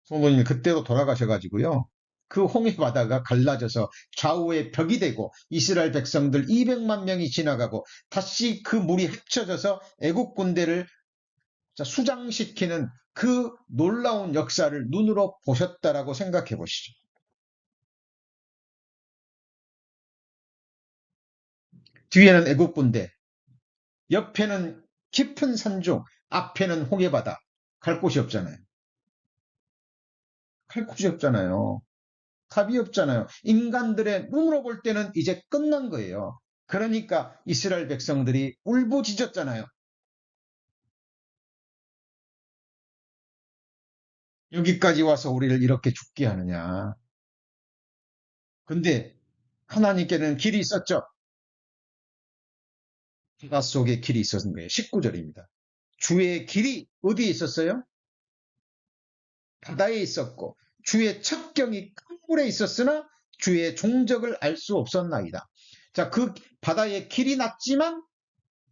성도님 그때도 돌아가셔가지고요. 그 홍해 바다가 갈라져서 좌우에 벽이 되고 이스라엘 백성들 200만 명이 지나가고 다시 그 물이 합쳐져서 애국 군대를 수장시키는 그 놀라운 역사를 눈으로 보셨다라고 생각해 보시죠. 뒤에는 애국 군대, 옆에는 깊은 산중, 앞에는 홍해 바다. 갈 곳이 없잖아요. 갈 곳이 없잖아요. 답이 없잖아요. 인간들의 눈으로 볼 때는 이제 끝난 거예요. 그러니까 이스라엘 백성들이 울부짖었잖아요. 여기까지 와서 우리를 이렇게 죽게 하느냐. 근데 하나님께는 길이 있었죠. 바다 속에 길이 있었는 거예요. 19절입니다. 주의 길이 어디에 있었어요? 바다에 있었고 주의 첩경이 큰 물에 있었으나 주의 종적을 알 수 없었나이다. 자, 그 바다에 길이 났지만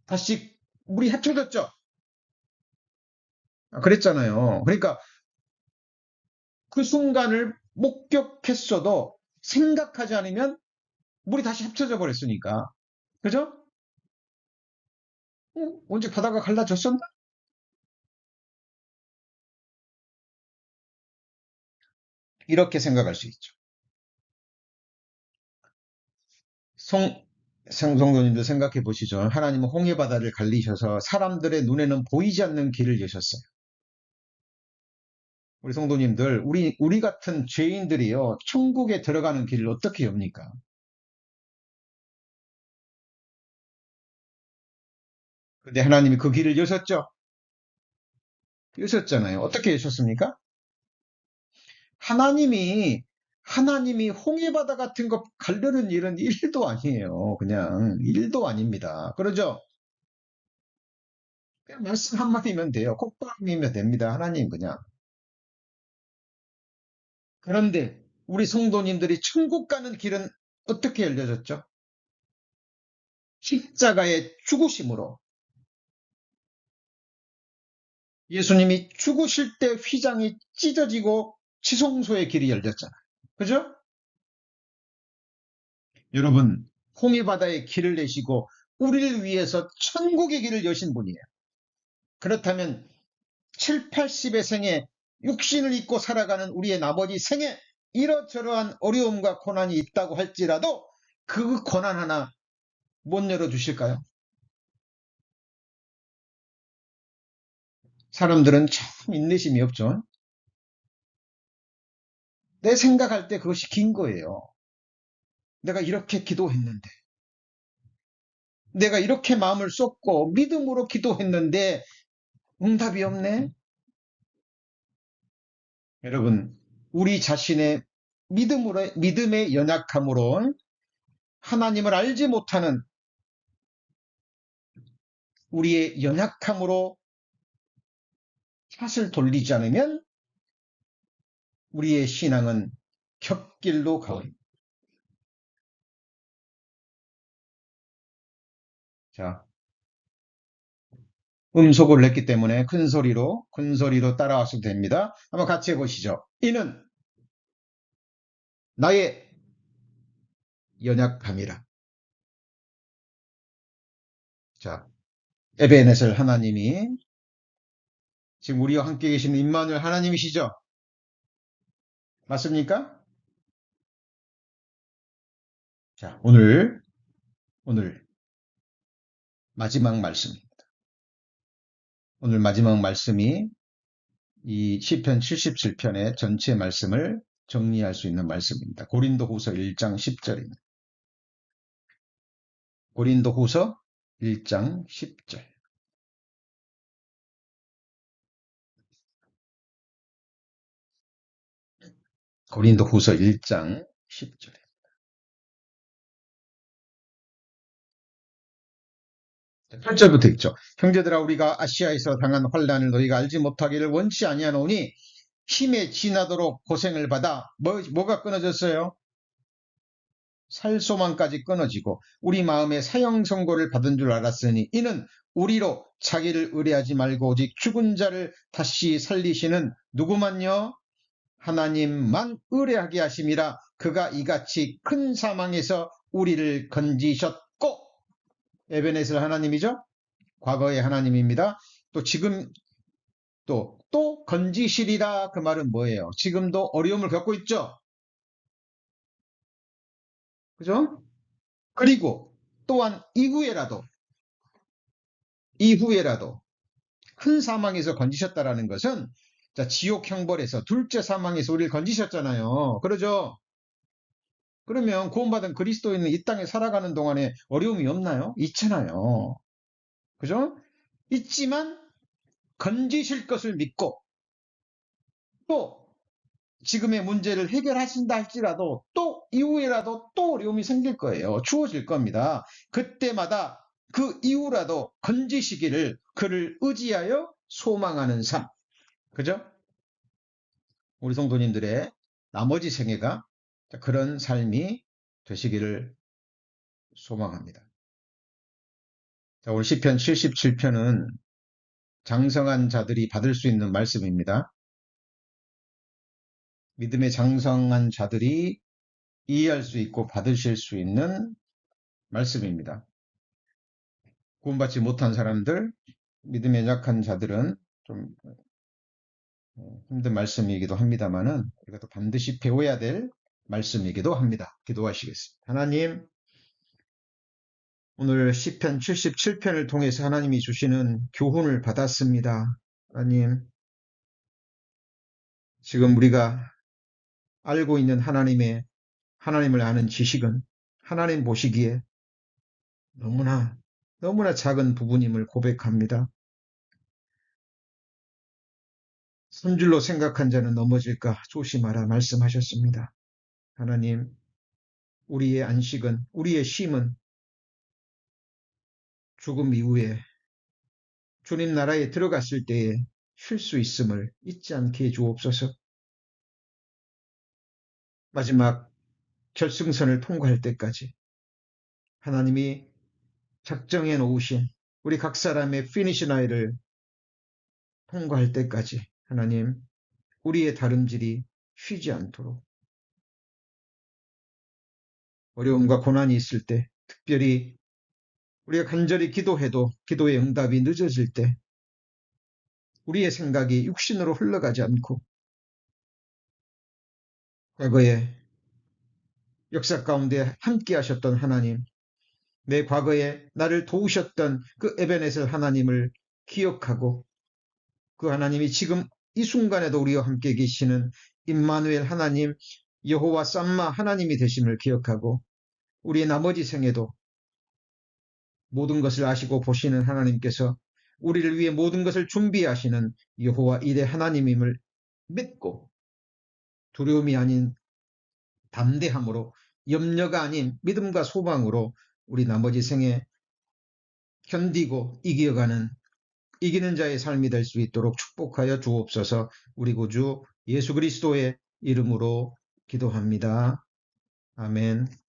다시 물이 합쳐졌죠. 그랬잖아요. 그러니까 그 순간을 목격했어도 생각하지 않으면 물이 다시 합쳐져 버렸으니까. 그죠? 언제 바다가 갈라졌었나? 이렇게 생각할 수 있죠. 성, 성도님도 생각해 보시죠. 하나님은 홍해 바다를 갈리셔서 사람들의 눈에는 보이지 않는 길을 여셨어요. 우리 성도님들, 우리 같은 죄인들이요, 천국에 들어가는 길을 어떻게 엽니까? 근데 하나님이 그 길을 여셨죠? 여셨잖아요. 어떻게 여셨습니까? 하나님이, 하나님이 홍해바다 같은 거 가르는 일은 일도 아니에요. 그냥 일도 아닙니다. 그러죠? 그냥 말씀 한마디면 돼요. 콧바람이면 됩니다. 하나님 그냥. 그런데 우리 성도님들이 천국 가는 길은 어떻게 열려졌죠? 십자가의 죽으심으로. 예수님이 죽으실 때 휘장이 찢어지고 지성소의 길이 열렸잖아요. 그죠? 여러분, 홍해바다의 길을 내시고 우리를 위해서 천국의 길을 여신 분이에요. 그렇다면 7, 80의 생에 육신을 입고 살아가는 우리의 나머지 생에 이러저러한 어려움과 고난이 있다고 할지라도 그 권한 하나 못 열어주실까요? 사람들은 참 인내심이 없죠. 내 생각할 때 그것이 긴 거예요. 내가 이렇게 기도했는데, 내가 이렇게 마음을 쏟고 믿음으로 기도했는데 응답이 없네? 여러분, 우리 자신의 믿음의 연약함으로 하나님을 알지 못하는 우리의 연약함으로 탓을 돌리지 않으면 우리의 신앙은 격길로 가버립니다. 자, 음소거를 냈기 때문에 큰 소리로 따라와서 됩니다. 한번 같이 해보시죠. 이는 나의 연약함이라. 자, 에베네셀 하나님이 지금 우리와 함께 계시는 임마누엘 하나님이시죠? 맞습니까? 자, 오늘 마지막 말씀입니다. 오늘 마지막 말씀이 이 시편 77편의 전체 말씀을 정리할 수 있는 말씀입니다. 고린도후서 1장 10절입니다. 고린도후서 1장 10절. 고린도후서 1장 10절. 8절부터 있죠. 형제들아 우리가 아시아에서 당한 환난을 너희가 알지 못하기를 원치 아니하노니 힘에 지나도록 고생을 받아 뭐가 끊어졌어요? 살소망까지 끊어지고 우리 마음에 사형 선고를 받은 줄 알았으니 이는 우리로 자기를 의뢰하지 말고 오직 죽은 자를 다시 살리시는 누구만요? 하나님만 의뢰하게 하심이라. 그가 이같이 큰 사망에서 우리를 건지셨고, 에베네셀 하나님이죠. 과거의 하나님입니다. 또 지금 또 건지시리라. 그 말은 뭐예요? 지금도 어려움을 겪고 있죠. 그죠? 그리고 또한 이후에라도 큰 사망에서 건지셨다라는 것은, 자, 지옥 형벌에서 둘째 사망에서 우리를 건지셨잖아요. 그러죠? 그러면 구원받은 그리스도인은 이 땅에 살아가는 동안에 어려움이 없나요? 있잖아요. 그죠? 있지만 건지실 것을 믿고 또 지금의 문제를 해결하신다 할지라도 또 이후에라도 또 어려움이 생길 거예요. 주어질 겁니다. 그때마다 그 이후라도 건지시기를 그를 의지하여 소망하는 삶. 그죠? 우리 성도님들의 나머지 생애가 그런 삶이 되시기를 소망합니다. 자, 오늘 시편 77편은 장성한 자들이 받을 수 있는 말씀입니다. 믿음의 장성한 자들이 이해할 수 있고 받으실 수 있는 말씀입니다. 구원받지 못한 사람들, 믿음에 약한 자들은 좀 힘든 말씀이기도 합니다만은 이것도 반드시 배워야 될 말씀이기도 합니다. 기도하시겠습니다. 하나님, 오늘 시편 77편을 통해서 하나님이 주시는 교훈을 받았습니다. 하나님, 지금 우리가 알고 있는 하나님을 아는 지식은 하나님 보시기에 너무나 작은 부분임을 고백합니다. 선줄로 생각한 자는 넘어질까 조심하라 말씀하셨습니다. 하나님, 우리의 안식은, 우리의 쉼은 죽음 이후에 주님 나라에 들어갔을 때에 쉴 수 있음을 잊지 않게 해주옵소서. 마지막 결승선을 통과할 때까지 하나님이 작정해 놓으신 우리 각 사람의 피니시 라인을 통과할 때까지 하나님, 우리의 다름질이 쉬지 않도록, 어려움과 고난이 있을 때, 특별히 우리가 간절히 기도해도 기도의 응답이 늦어질 때 우리의 생각이 육신으로 흘러가지 않고 과거에 역사 가운데 함께 하셨던 하나님, 내 과거에 나를 도우셨던 그 에베네셀 하나님을 기억하고 그 하나님이 지금 이 순간에도 우리와 함께 계시는 임마누엘 하나님, 여호와 삼마 하나님이 되심을 기억하고 우리의 나머지 생에도 모든 것을 아시고 보시는 하나님께서 우리를 위해 모든 것을 준비하시는 여호와 이레 하나님임을 믿고 두려움이 아닌 담대함으로 염려가 아닌 믿음과 소망으로 우리 나머지 생에 견디고 이기는 자의 삶이 될 수 있도록 축복하여 주옵소서. 우리 구주 예수 그리스도의 이름으로 기도합니다. 아멘.